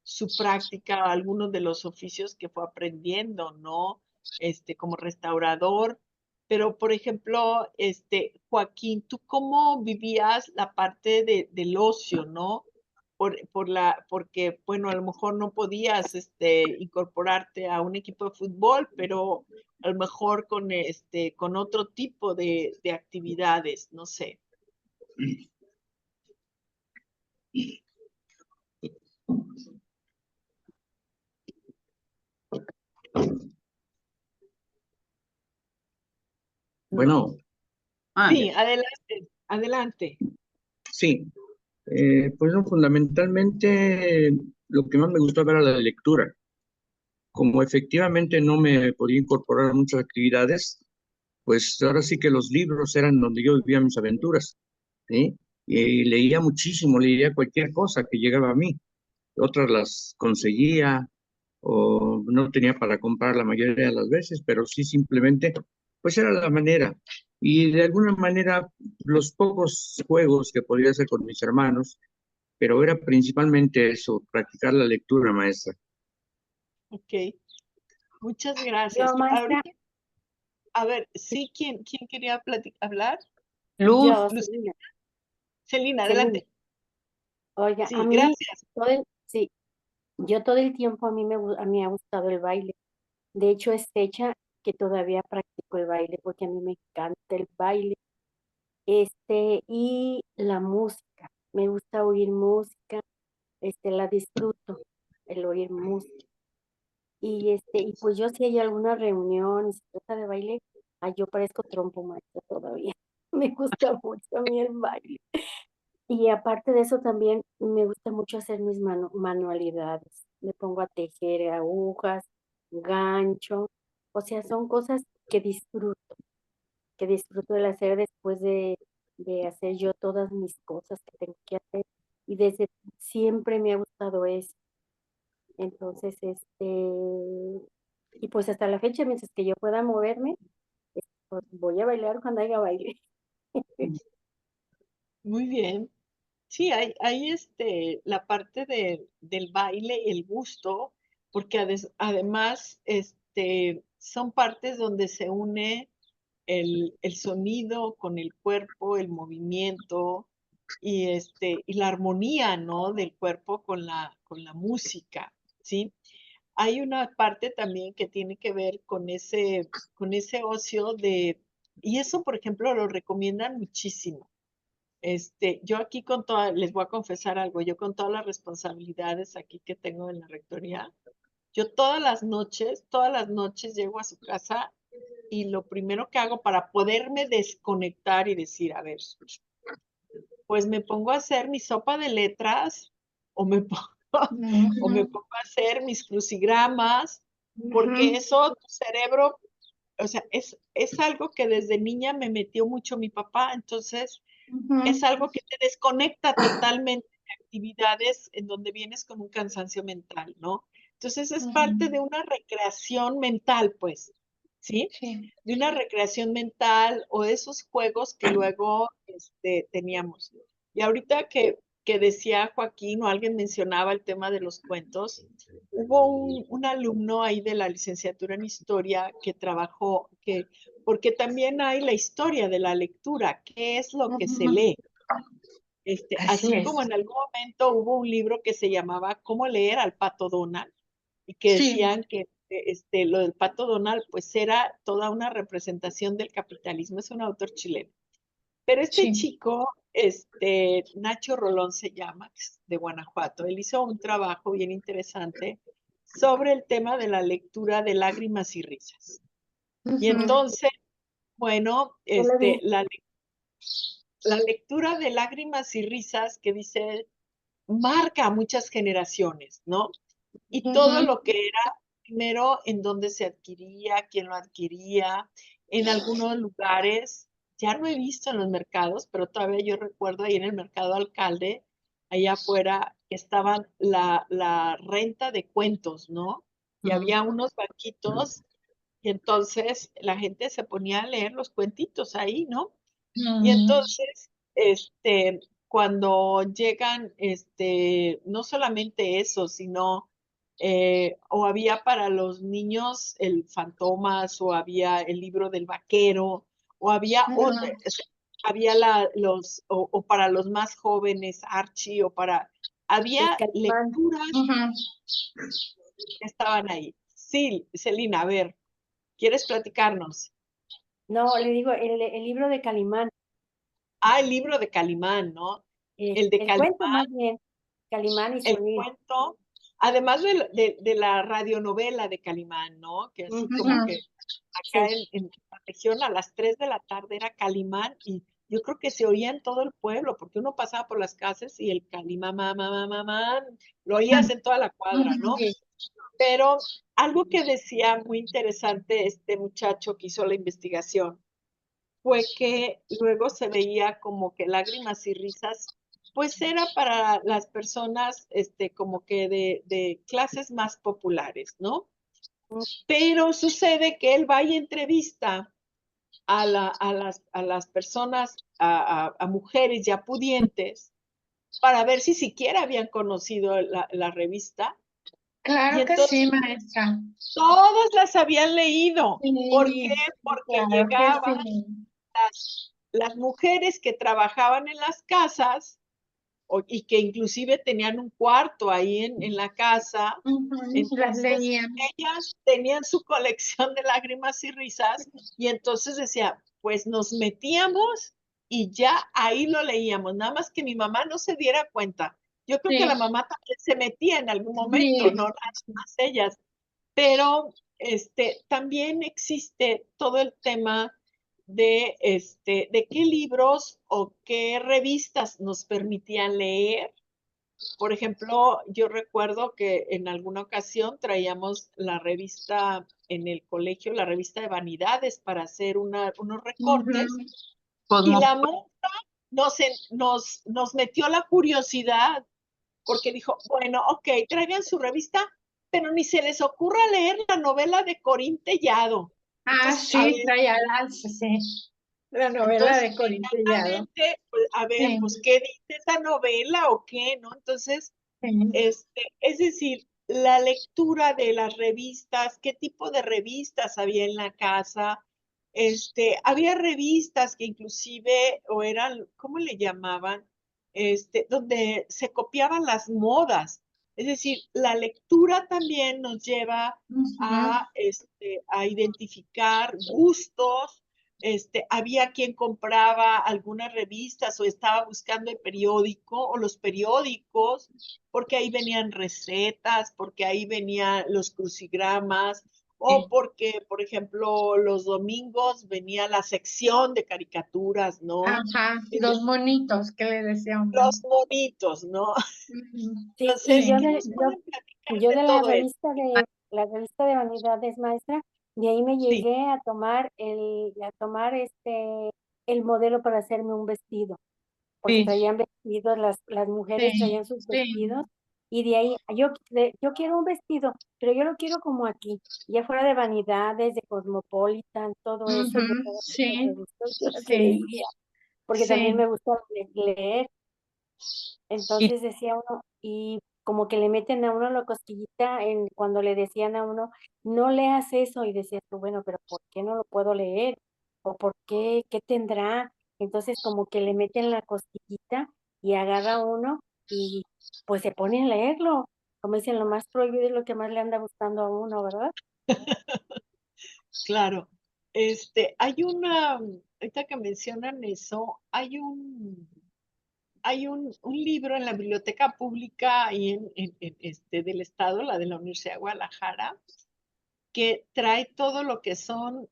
su práctica, algunos de los oficios que fue aprendiendo, ¿no? Como restaurador. Pero, por ejemplo, Joaquín, ¿tú cómo vivías la parte del ocio, ¿no? Porque, bueno, a lo mejor no podías, incorporarte a un equipo de fútbol, pero a lo mejor con otro tipo de actividades, no sé. Bueno, Sí, adelante, adelante. sí, pues no, fundamentalmente lo que más me gustaba era la lectura. Como efectivamente no me podía incorporar a muchas actividades, pues ahora sí que los libros eran donde yo vivía mis aventuras, ¿sí? Y leía muchísimo, leía cualquier cosa que llegaba a mí. Otras las conseguía o no tenía para comprar la mayoría de las veces, pero sí simplemente, pues era la manera. Y de alguna manera, los pocos juegos que podía hacer con mis hermanos, pero era principalmente eso, practicar la lectura, maestra. Ok, muchas Yo, gracias. maestra, Ahorita, a ver, sí, ¿quién quería hablar? Luz, yo, Luz, Celina, Celina, Celina, adelante. oiga, a Sí, mí, gracias. sí, yo todo el tiempo a mí me ha gustado el baile. De hecho, es fecha que todavía practico el baile porque a mí me encanta el baile, y la música. Me gusta oír música, la disfruto, el oír música. Y pues yo si hay alguna reunión y se trata de baile, yo parezco trompo maestra todavía. Me gusta mucho a mí el baile. Y aparte de eso también me gusta mucho hacer mis manualidades. Me pongo a tejer agujas, gancho. O sea, son cosas que disfruto el hacer después de hacer yo todas mis cosas que tengo que hacer. Y desde siempre me ha gustado eso. Entonces, y pues hasta la fecha, mientras que yo pueda moverme, pues voy a bailar cuando haya baile. Muy bien. Sí, hay la parte del baile, el gusto, porque además son partes donde se une el sonido con el cuerpo, el movimiento y la armonía, ¿no? Del cuerpo con la música, ¿sí? Hay una parte también que tiene que ver con ese ocio y eso, por ejemplo, lo recomiendan muchísimo. Yo aquí les voy a confesar algo, yo con todas las responsabilidades aquí que tengo en la rectoría, yo todas las noches llego a su casa y lo primero que hago para poderme desconectar y decir, a ver, pues me pongo a hacer mi sopa de letras o me pongo, o me Ujú. pongo a hacer mis crucigramas porque Ujú, eso tu cerebro, o sea, es algo que desde niña me metió mucho mi papá, entonces es ujú, algo que te desconecta totalmente de actividades en donde vienes con un cansancio mental, ¿no? Entonces es parte de ujú. una recreación mental, pues, ¿sí? Sí. De una recreación mental o de esos juegos que luego teníamos. Y ahorita que decía Joaquín o alguien mencionaba el tema de los cuentos, hubo un alumno ahí de la licenciatura en historia que trabajó, porque también hay la historia de la lectura, qué es lo que se Ujú. lee. Así Así es. como en algún momento hubo un libro que se llamaba Cómo leer al Pato Donald, y que Sí, decían que lo del Pato Donald pues era toda una representación del capitalismo, es un autor chileno. Pero este sí. chico, Nacho Rolón se llama, es de Guanajuato, él hizo un trabajo bien interesante sobre el tema de la lectura de lágrimas y risas. Y Ujú, entonces, bueno, Yo lo vi. la lectura de lágrimas y risas que dice marca a muchas generaciones, ¿no? Y todo ujú, lo que era primero en dónde se adquiría, quién lo adquiría, en algunos lugares, ya no he visto en los mercados, pero todavía yo recuerdo ahí en el mercado Alcalde, allá afuera, que estaban la renta de cuentos, ¿no? Y Ujú. había unos banquitos y entonces la gente se ponía a leer los cuentitos ahí, ¿no? Y ujú, entonces, cuando llegan, no solamente eso, sino, o había para los niños el Fantomas, o había el libro del vaquero, o había, ujú. había o para los más jóvenes, Archie, El había Calimán. lecturas Ujú. que estaban ahí. Sí, Celina, a ver, ¿quieres platicarnos? No, le digo, el libro de Calimán. Ah, el libro de Calimán, ¿no? El de El cuento Calimán, más bien. Calimán y el Solín. cuento, además de la radionovela de Calimán, ¿no? Que así Ujú. como Ujú. que acá Sí. en la región a las 3 de la tarde era Calimán y yo creo que se oía en todo el pueblo, porque uno pasaba por las casas y el Calimán, mamá, mamá, mamá, lo oías en toda la cuadra, Ujú. ¿no? Sí. Pero algo que decía muy interesante este muchacho que hizo la investigación fue que luego se veía como que lágrimas y risas, pues era para las personas como que de clases más populares, ¿no? Mm, Pero sucede que él va y entrevista a las personas, a mujeres ya pudientes, para ver si siquiera habían conocido la revista, y Claro que sí, entonces maestra. todas las habían leído. ¿Por qué? Sí, Porque claro que llegaban sí. las mujeres que trabajaban en las casas y que inclusive tenían un cuarto ahí en la casa, Ujú. Las entonces leían. ellas tenían su colección de lágrimas y risas y entonces decía, pues nos metíamos y ya ahí lo leíamos, nada más que mi mamá no se diera cuenta. Yo creo que la Sí, mamá también se metía en algún momento, sí. no nada más ellas, pero también existe todo el tema de qué libros o qué revistas nos permitían leer. Por ejemplo, yo recuerdo que en alguna ocasión traíamos la revista en el colegio, la revista de vanidades para hacer unos recortes Ujú. y Cosmo, la monja nos metió la curiosidad porque dijo, bueno, ok, traigan su revista, pero ni se les ocurra leer la novela de Corín Tellado. Ah, Entonces, a sí, ver, traía sí. La novela entonces de Corintellado. inmediatamente, pues, a ver, Sí, pues, ¿qué dice esa novela o qué, no? Entonces, sí. es decir, la lectura de las revistas, qué tipo de revistas había en la casa. Había revistas que inclusive, o eran, ¿cómo le llamaban? Donde se copiaban las modas. Es decir, la lectura también nos lleva Ujú. a identificar gustos. Había quien compraba algunas revistas o estaba buscando el periódico o los periódicos porque ahí venían recetas, porque ahí venían los crucigramas, o Sí. porque, por ejemplo, los domingos venía la sección de caricaturas, ¿no? Ajá, Es los decir, monitos que le decía uno. los monitos, ¿no? Sí, Entonces, ¿qué nos yo pueden platicar yo de de la todo eso? revista de la revista de vanidades, maestra, de ahí me Sí, llegué a tomar el modelo para hacerme un vestido, porque sí, traían vestidos, las mujeres Sí, traían sus sí. vestidos, y de ahí yo quiero un vestido, pero yo lo quiero como aquí, ya fuera de vanidades, de Cosmopolitan, todo eso, Ujú, yo todas esas sí, revistas yo las sí, leía, porque también sí. me gusta leer. y Entonces decía uno, y como que le meten a uno la cosquillita cuando le decían a uno, no leas eso, y decías tú, bueno, pero ¿por qué no lo puedo leer? ¿O por qué? ¿Qué tendrá? Entonces como que le meten la cosquillita y agarra uno y pues se pone a leerlo. Como dicen, lo más prohibido es lo que más le anda gustando a uno, ¿verdad? claro. Hay ahorita que mencionan eso, hay un libro en la biblioteca pública ahí del estado, la de la Universidad de Guadalajara, que trae todo lo que son,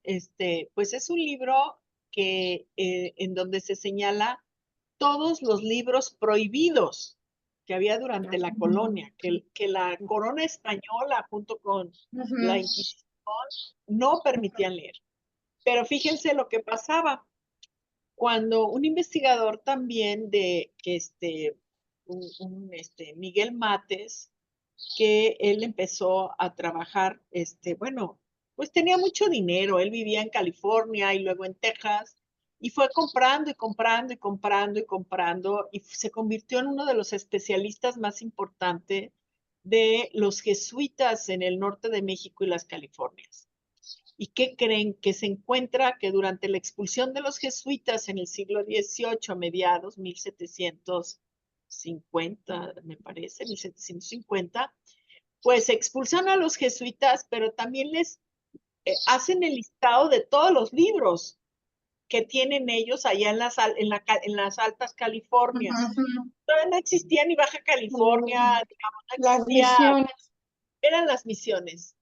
pues es un libro en donde se señala todos los libros prohibidos que había durante la colonia, que la corona española junto con la Ujú, Inquisición no permitían leer. Pero fíjense lo que pasaba cuando un investigador también Miguel Mates, que él empezó a trabajar, bueno, pues tenía mucho dinero, él vivía en California y luego en Texas, y fue comprando y comprando y comprando y comprando, y se convirtió en uno de los especialistas más importantes de los jesuitas en el norte de México y las Californias. ¿Y qué creen? Que se encuentra que durante la expulsión de los jesuitas en el siglo XVIII, a mediados 1750, me parece, 1750, pues expulsan a los jesuitas, pero también les hacen el listado de todos los libros que tienen ellos allá en las altas Californias. ujú. Todavía no existía ni Baja California, digamos, no Las existía, misiones eran las misiones.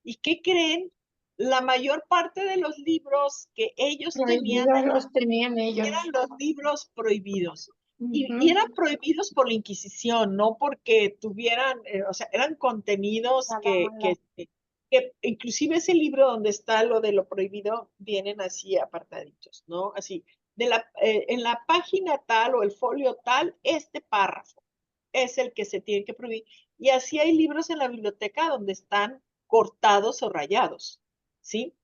¿Y qué creen? La mayor parte de los libros que ellos tenían prohibidas ahí los tenían ellos. eran los libros prohibidos. Y Ujú. eran prohibidos por la Inquisición, no porque tuvieran, o sea, eran contenidos Nada mala. que inclusive ese libro donde está lo de lo prohibido, vienen así apartaditos, ¿no? Así, en la página tal o el folio tal, este párrafo es el que se tiene que prohibir. Y así hay libros en la biblioteca donde están cortados o rayados, ¿sí?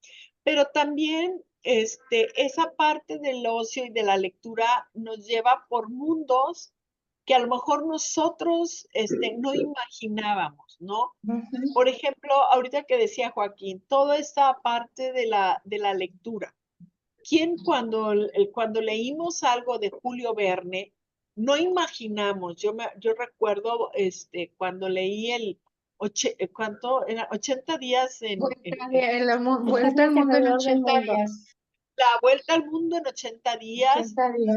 Pero también esa parte del ocio y de la lectura nos lleva por mundos que a lo mejor nosotros no imaginábamos, ¿no? Ujú. Por ejemplo, ahorita que decía Joaquín, toda esta parte de la lectura. ¿Quién cuando leímos algo de Julio Verne, no imaginamos? Yo recuerdo cuando leí ¿cuánto era? 80 días Vuelta al 80 días mundo en alrededor del 80 mundo. días. La vuelta al mundo en 80 días. 80 días.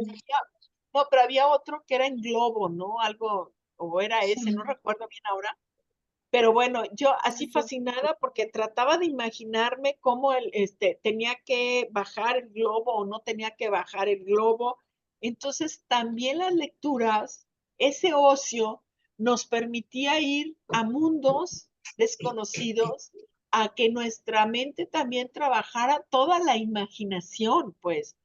No, pero había otro que era en globo, ¿no? Algo, o era ese, no Sí, recuerdo bien ahora. Pero bueno, yo Sí, así sí. fascinada porque trataba de imaginarme cómo tenía que bajar el globo o no tenía que bajar el globo. Entonces, también las lecturas, ese ocio, nos permitía ir a mundos desconocidos, a que nuestra mente también trabajara toda la imaginación, pues,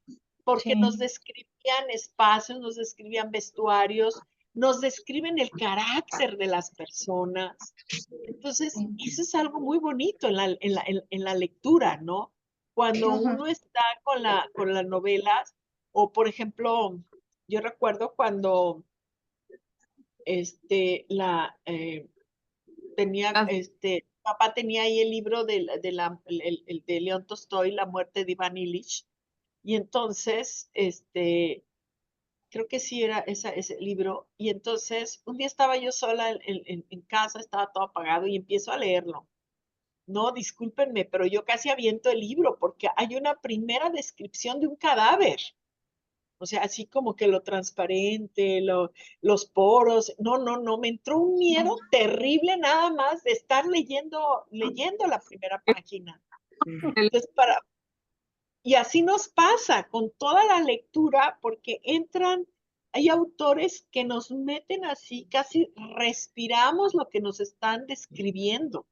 porque nos sí. describían espacios, nos describían vestuarios, nos describen el carácter de las personas. Entonces, Sí. eso es algo muy bonito en la lectura, ¿no? Cuando Ujú. uno está con las novelas, o por ejemplo, yo recuerdo cuando Ah, papá tenía ahí el libro de León Tolstoy, La muerte de Iván Ilich, y entonces, creo que sí era ese libro. Y entonces, un día estaba yo sola en casa, estaba todo apagado y empiezo a leerlo. No, discúlpenme, pero yo casi aviento el libro porque hay una primera descripción de un cadáver. O sea, así como que lo transparente, los poros. No, no, no, me entró un miedo terrible nada más de estar leyendo la primera página. el- Entonces, y así nos pasa con toda la lectura, porque hay autores que nos meten así, casi respiramos lo que nos están describiendo.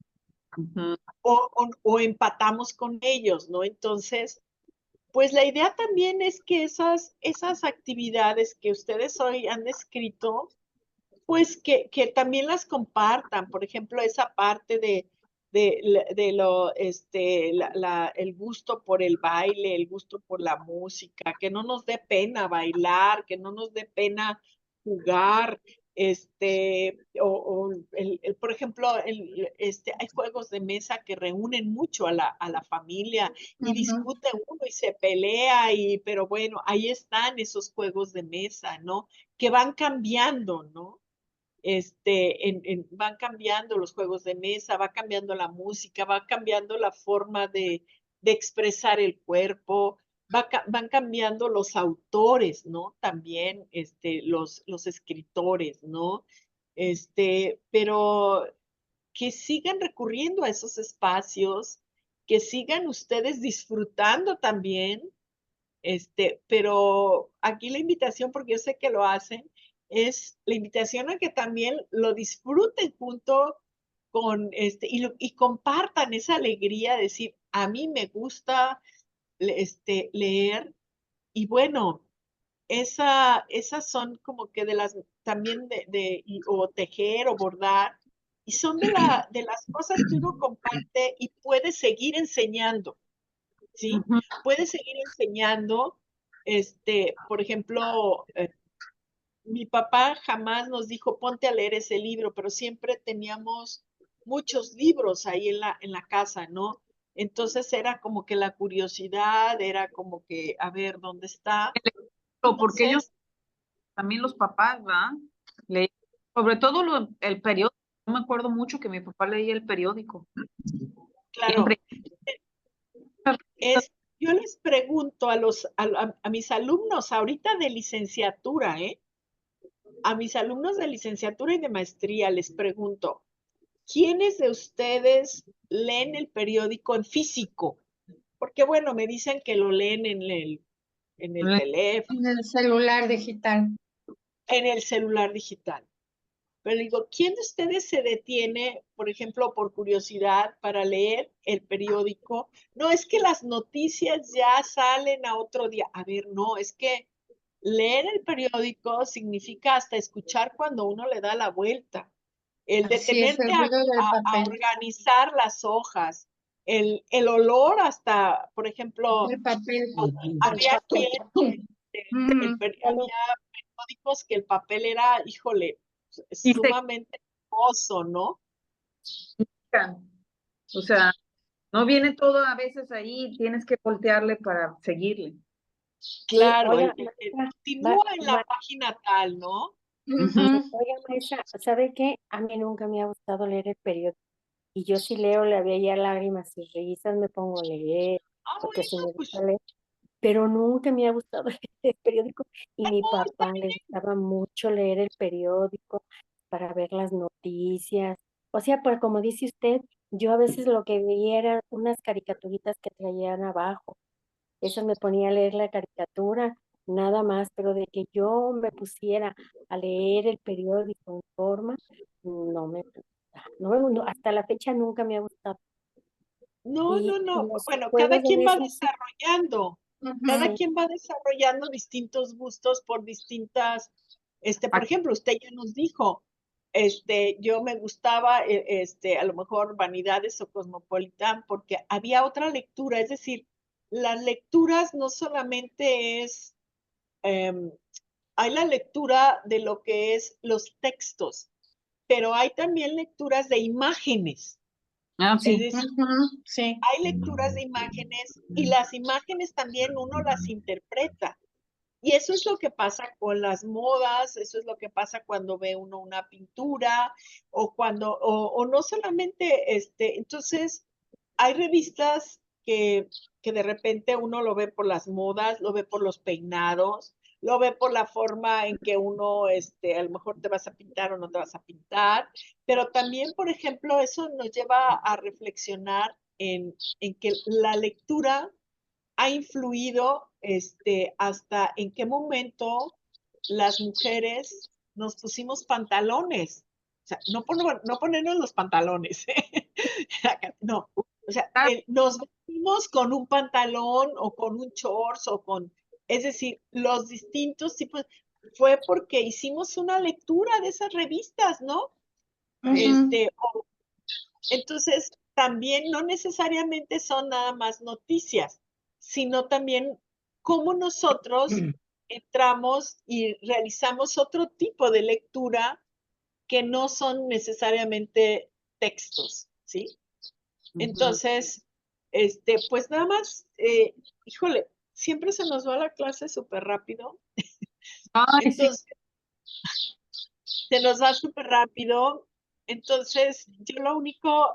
Ujú. o empatamos con ellos, ¿no? Entonces, pues la idea también es que esas actividades que ustedes hoy han descrito, pues que también las compartan. Por ejemplo, esa parte de lo, el gusto por el baile, el gusto por la música, que no nos dé pena bailar, que no nos dé pena jugar, por ejemplo, hay juegos de mesa que reúnen mucho a la familia y Ujú. discute uno y se pelea, pero bueno, ahí están esos juegos de mesa, ¿no? Que van cambiando, ¿no? Van cambiando los juegos de mesa, va cambiando la música, va cambiando la forma de expresar el cuerpo, van cambiando los autores, ¿no? También los escritores, ¿no? Pero que sigan recurriendo a esos espacios, que sigan ustedes disfrutando también, pero aquí la invitación, porque yo sé que lo hacen, es la invitación a que también lo disfruten junto con y compartan esa alegría de decir, a mí me gusta leer, y bueno, esas son como que de las también o tejer o bordar, y son de las cosas que uno comparte y puede seguir enseñando. ¿Sí? Ujú. Puedes seguir enseñando, por ejemplo, mi papá jamás nos dijo, ponte a leer ese libro, pero siempre teníamos muchos libros ahí en la casa, ¿no? Entonces era como que la curiosidad, era como que, a ver, ¿dónde está? Pero porque ellos, Entonces, también los papás, ¿verdad? Le- Sobre todo el periódico. Yo me acuerdo mucho que mi papá leía el periódico. claro, Siempre. es, yo les pregunto a mis alumnos ahorita de licenciatura, ¿eh? A mis alumnos de licenciatura y de maestría les pregunto, ¿quiénes de ustedes leen el periódico en físico? Porque bueno, me dicen que lo leen en el teléfono, En el celular digital. en el celular digital. Pero digo, ¿quién de ustedes se detiene, por ejemplo, por curiosidad para leer el periódico? No, es que las noticias ya salen a otro día. A ver, no, es que leer el periódico significa hasta escuchar cuando uno le da la vuelta, el Así es, detenerte el ruido del a papel. organizar las hojas, el olor hasta, por ejemplo, El papel. había quien, Ujú. Salud. había periódicos que el papel era, híjole, Y se sumamente hermoso, ¿no? quejan. O sea, no viene todo a veces ahí, tienes que voltearle para seguirle. Sí, Claro, oiga, maestra, continúa en la página tal, ¿no? Ujú. Ujú. oiga, maestra, ¿sabe qué? A mí nunca me ha gustado leer el periódico. Y yo sí leo, le veía lágrimas y risas, me pongo a leer, Ah, porque sí bueno, me gusta pues, leer, pero nunca me ha gustado leer el periódico. Y mi no, está papá le gustaba mucho leer el periódico para ver las noticias. O sea, pues como dice usted, yo a veces lo que veía eran unas caricaturitas que traían abajo. Eso me ponía a leer la caricatura, nada más, pero de que yo me pusiera a leer el periódico en forma, no me, hasta la fecha nunca me ha gustado. no, no, Y no. los Bueno, juegos de mesa sí, cada Ujú. sí, quien va desarrollando distintos gustos por distintas, por ejemplo, usted ya nos dijo, yo me gustaba, a lo mejor Vanidades o Cosmopolitan, porque había otra lectura, es decir, las lecturas no solamente es, em, hay la lectura de lo que es los textos, pero hay también lecturas de imágenes. Ah, Es sí. decir, Ujú. Sí. hay lecturas de imágenes y las imágenes también uno las interpreta. Y eso es lo que pasa con las modas, eso es lo que pasa cuando ve uno una pintura o no solamente, entonces hay revistas que de repente uno lo ve por las modas, lo ve por los peinados, lo ve por la forma en que uno, a lo mejor te vas a pintar o no te vas a pintar, pero también, por ejemplo, eso nos lleva a reflexionar en que la lectura ha influido hasta en qué momento las mujeres nos pusimos pantalones. sea, no ponernos los pantalones, no, o sea, Ah, nos vestimos con un pantalón o con un shorts es decir, los distintos tipos, fue porque hicimos una lectura de esas revistas, ¿no? Ujú. Entonces, también no necesariamente son nada más noticias, sino también cómo nosotros entramos y realizamos otro tipo de lectura que no son necesariamente textos, ¿sí? ujú. Entonces, pues nada más, híjole, siempre se nos va la clase súper rápido. Ay, sí, Entonces, se nos va súper rápido. Entonces, yo lo único,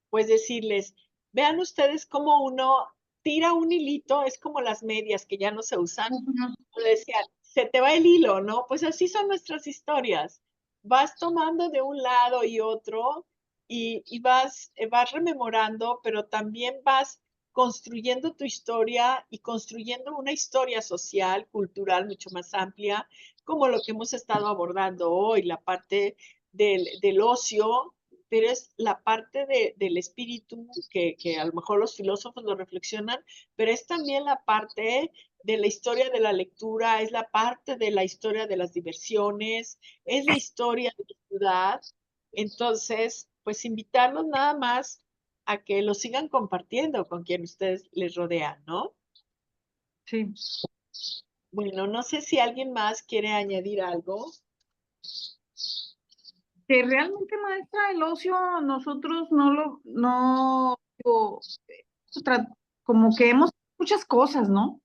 pues decirles, vean ustedes cómo uno tira un hilito, es como las medias que ya no se usan. Ujú. Como decían, se te va el hilo, ¿no? Pues así son nuestras historias. Vas tomando de un lado y otro y vas rememorando, pero también vas construyendo tu historia y construyendo una historia social, cultural mucho más amplia, como lo que hemos estado abordando hoy, la parte del ocio, pero es la parte del espíritu que a lo mejor los filósofos lo reflexionan, pero es también la parte de la historia de la lectura, es la parte de la historia de las diversiones, es la historia de la ciudad. Entonces, pues invitarlos nada más a que lo sigan compartiendo con quien ustedes les rodean, ¿no? sí. Bueno, no sé si alguien más quiere añadir algo. Que realmente, maestra, el ocio, nosotros no, digo, tra- como que hemos hecho muchas cosas, ¿no?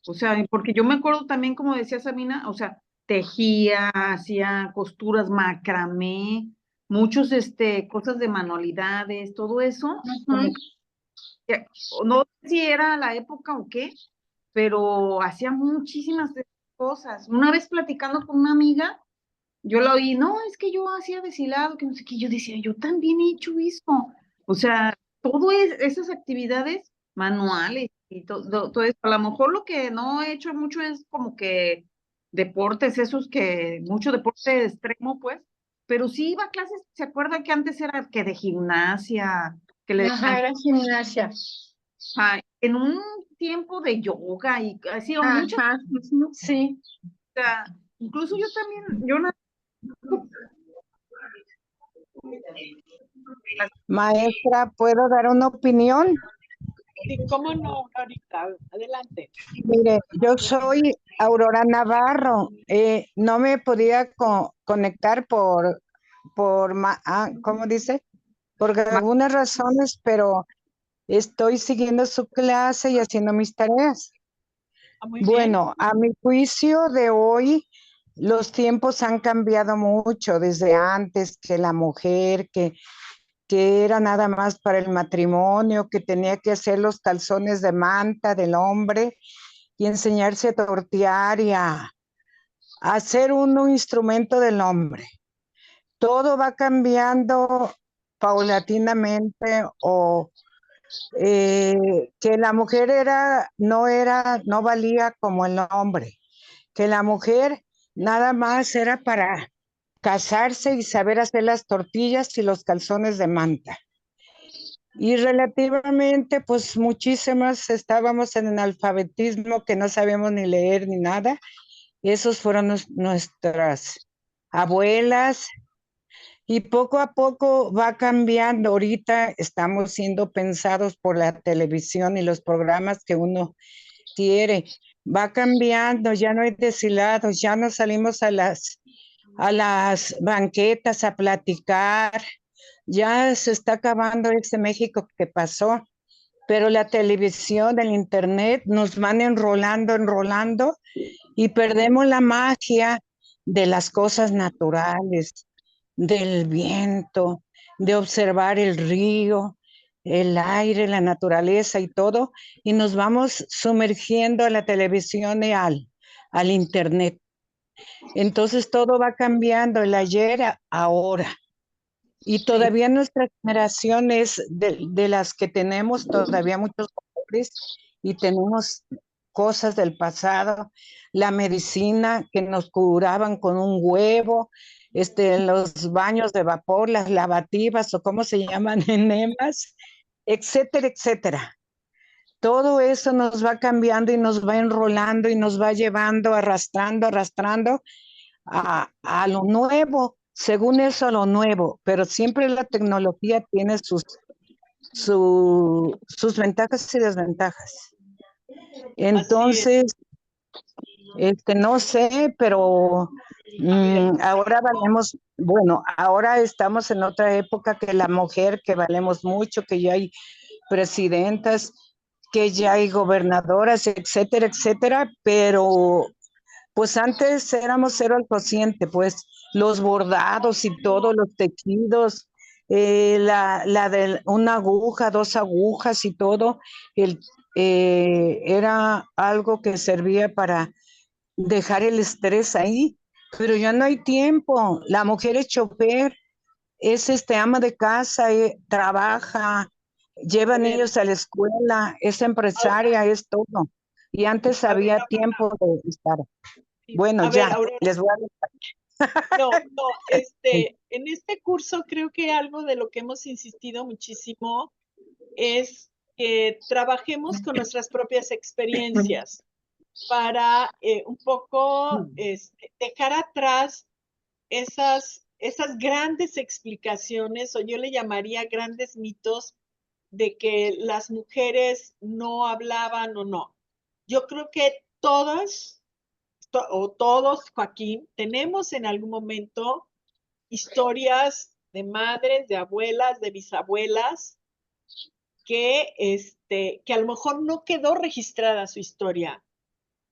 O sea, porque yo me acuerdo también, como decía Sabina, o sea, tejía, hacía costuras, macramé, muchos, cosas de manualidades, todo eso, como Ujú. que, no sé si era la época o qué, pero hacía muchísimas de esas cosas. Una vez platicando con una amiga, yo la oí, no, es que yo hacía deshilado, que no sé qué, yo decía, yo también he hecho eso. O sea, esas actividades manuales y todo eso. A lo mejor lo que no he hecho mucho es como que deportes, esos que, mucho deporte extremo, pues, pero sí iba a clases, ¿se acuerda que antes era que de gimnasia, que le Ajá, decían, era gimnasia. en un tiempo de yoga y así, o muchas, Ajá, ujú, sí. o sea, incluso yo también, yo una Maestra, ¿puedo dar una opinión? Sí, cómo no, ahorita, adelante. Mire, yo soy Aurora Navarro. No me podía conectar ¿cómo dice? Por algunas razones, pero estoy siguiendo su clase y haciendo mis tareas. Ah, muy bien. Bueno, a mi juicio de hoy, los tiempos han cambiado mucho desde antes que la mujer, que era nada más para el matrimonio, que tenía que hacer los calzones de manta del hombre y enseñarse a tortear a hacer un instrumento del hombre. Todo va cambiando paulatinamente o que la mujer no valía como el hombre, que la mujer nada más era para casarse y saber hacer las tortillas y los calzones de manta. Y relativamente, pues muchísimas estábamos en el alfabetismo que no sabíamos ni leer ni nada. Esos fueron nuestras abuelas y poco a poco va cambiando. Ahorita estamos siendo pensados por la televisión y los programas que uno quiere. Va cambiando, ya no hay deshilados, ya no salimos a las banquetas a platicar. Ya se está acabando ese México que pasó, pero la televisión, el internet nos van enrolando, enrolando y perdemos la magia de las cosas naturales, del viento, de observar el río, el aire, la naturaleza y todo, y nos vamos sumergiendo a la televisión y al internet. Entonces todo va cambiando, el ayer a ahora. Y sí, todavía nuestra generación es de las que tenemos todavía muchos valores y tenemos cosas del pasado, la medicina que nos curaban con un huevo, los baños de vapor, las lavativas o cómo se llaman enemas, etcétera, etcétera. Todo eso nos va cambiando y nos va enrolando y nos va llevando, arrastrando, arrastrando a lo nuevo, según eso a lo nuevo, pero siempre la tecnología tiene sus ventajas y desventajas. Así es. Entonces, no sé, pero ahora valemos, bueno, ahora estamos en otra época que la mujer, que valemos mucho, que ya hay presidentas, que ya hay gobernadoras, etcétera, etcétera, pero pues antes éramos cero al cociente, pues los bordados y todos los tejidos, la de una aguja, dos agujas y todo, era algo que servía para dejar el estrés ahí, pero ya no hay tiempo. La mujer es chofer, es ama de casa, trabaja, lleva A ver, niños a la escuela, es empresaria, es todo. Y antes a ver, había Aurora, tiempo de estar. Bueno, a ver, ya, Aurora, les voy a no, decir. en este curso creo que algo de lo que hemos insistido muchísimo es que trabajemos con nuestras propias experiencias para un poco dejar atrás esas grandes explicaciones, o yo le llamaría grandes mitos, de que las mujeres no hablaban o no. Yo creo que todas, o todos, Joaquín, tenemos en algún momento historias de madres, de abuelas, de bisabuelas, que a lo mejor no quedó registrada su historia,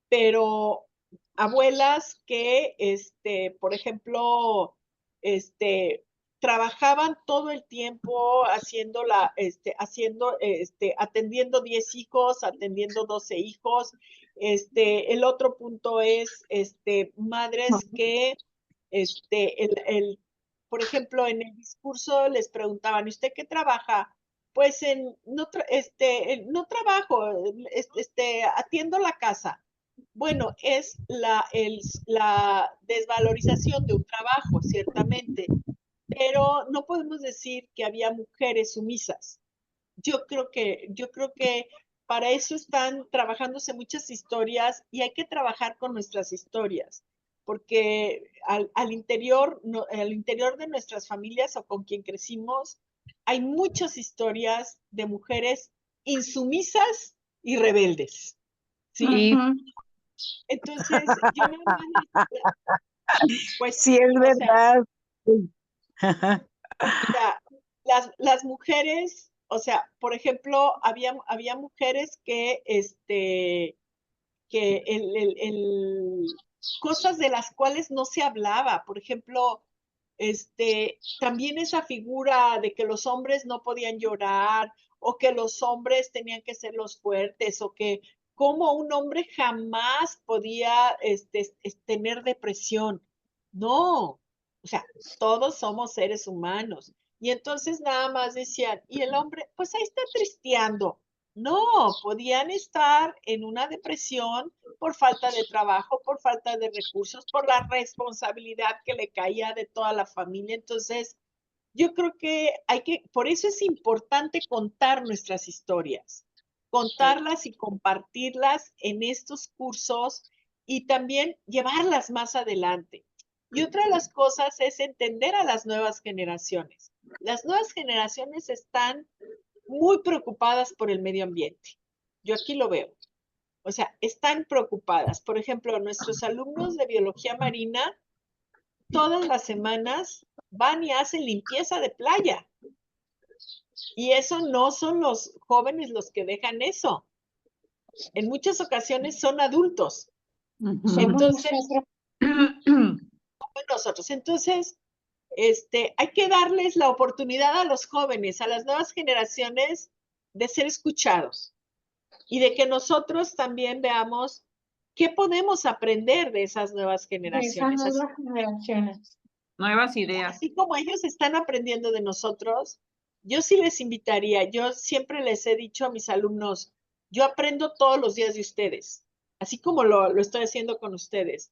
pero abuelas que, por ejemplo, trabajaban todo el tiempo atendiendo 10 hijos, atendiendo 12 hijos. El otro punto es, madres que, por ejemplo, en el discurso les preguntaban, ¿usted qué trabaja? Pues no trabajo, atiendo la casa. Bueno, es la desvalorización de un trabajo, ciertamente, pero no podemos decir que había mujeres sumisas. Yo creo que para eso están trabajándose muchas historias y hay que trabajar con nuestras historias, porque al interior, no, al interior de nuestras familias o con quien crecimos, hay muchas historias de mujeres insumisas y rebeldes, ¿sí? Entonces, yo nada más, pues Sí, sí, es verdad. Sí. o sea, las mujeres, o sea, por ejemplo, había mujeres que cosas de las cuales no se hablaba, por ejemplo, también esa figura de que los hombres no podían llorar o que los hombres tenían que ser los fuertes o que como un hombre jamás podía tener depresión. No, o sea, todos somos seres humanos. Y entonces nada más decían, y el hombre, pues ahí está tristeando. No, podían estar en una depresión por falta de trabajo, por falta de recursos, por la responsabilidad que le caía de toda la familia. Entonces, yo creo que por eso es importante contar nuestras historias, contarlas y compartirlas en estos cursos y también llevarlas más adelante. Y otra de las cosas es entender a las nuevas generaciones. Las nuevas generaciones están muy preocupadas por el medio ambiente. Yo aquí lo veo. O sea, están preocupadas. Por ejemplo, nuestros alumnos de biología marina todas las semanas van y hacen limpieza de playa. Y eso no son los jóvenes los que dejan eso. En muchas ocasiones son adultos. Entonces, nosotros. Entonces, hay que darles la oportunidad a los jóvenes, a las nuevas generaciones, de ser escuchados y de que nosotros también veamos qué podemos aprender de esas nuevas generaciones. Nuevas ideas. Así como ellos están aprendiendo de nosotros, yo sí les invitaría, yo siempre les he dicho a mis alumnos, yo aprendo todos los días de ustedes. así como lo estoy haciendo con ustedes.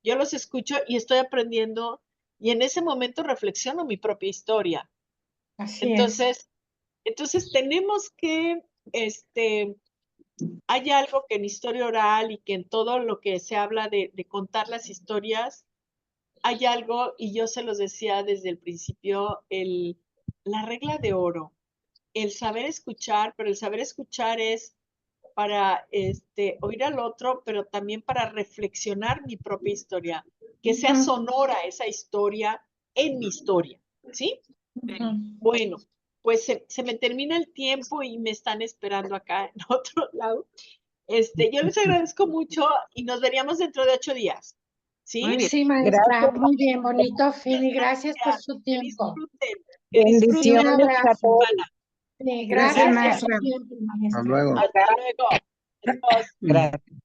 Yo los escucho y estoy aprendiendo y en ese momento reflexiono mi propia historia. Así es. Entonces tenemos que, hay algo que en historia oral y que en todo lo que se habla de contar las historias, hay algo, y yo se los decía desde el principio, la regla de oro, el saber escuchar, pero el saber escuchar es para oír al otro, pero también para reflexionar mi propia historia, que sea Ujú, sonora esa historia en mi historia, ¿sí? ujú. Bueno, pues se me termina el tiempo y me están esperando acá en otro lado. Yo les agradezco mucho y nos veríamos dentro de 8 días, Muy ¿sí? bien. Sí, maestra, muy bien, bonito fin y gracias por su Que tiempo. disfruten Y un Bendiciones a abrazo. todos. Sí, Gracias, gracias por Gracias. su maestra. tiempo, Hasta maestra. luego. Hasta luego. Adiós. Gracias.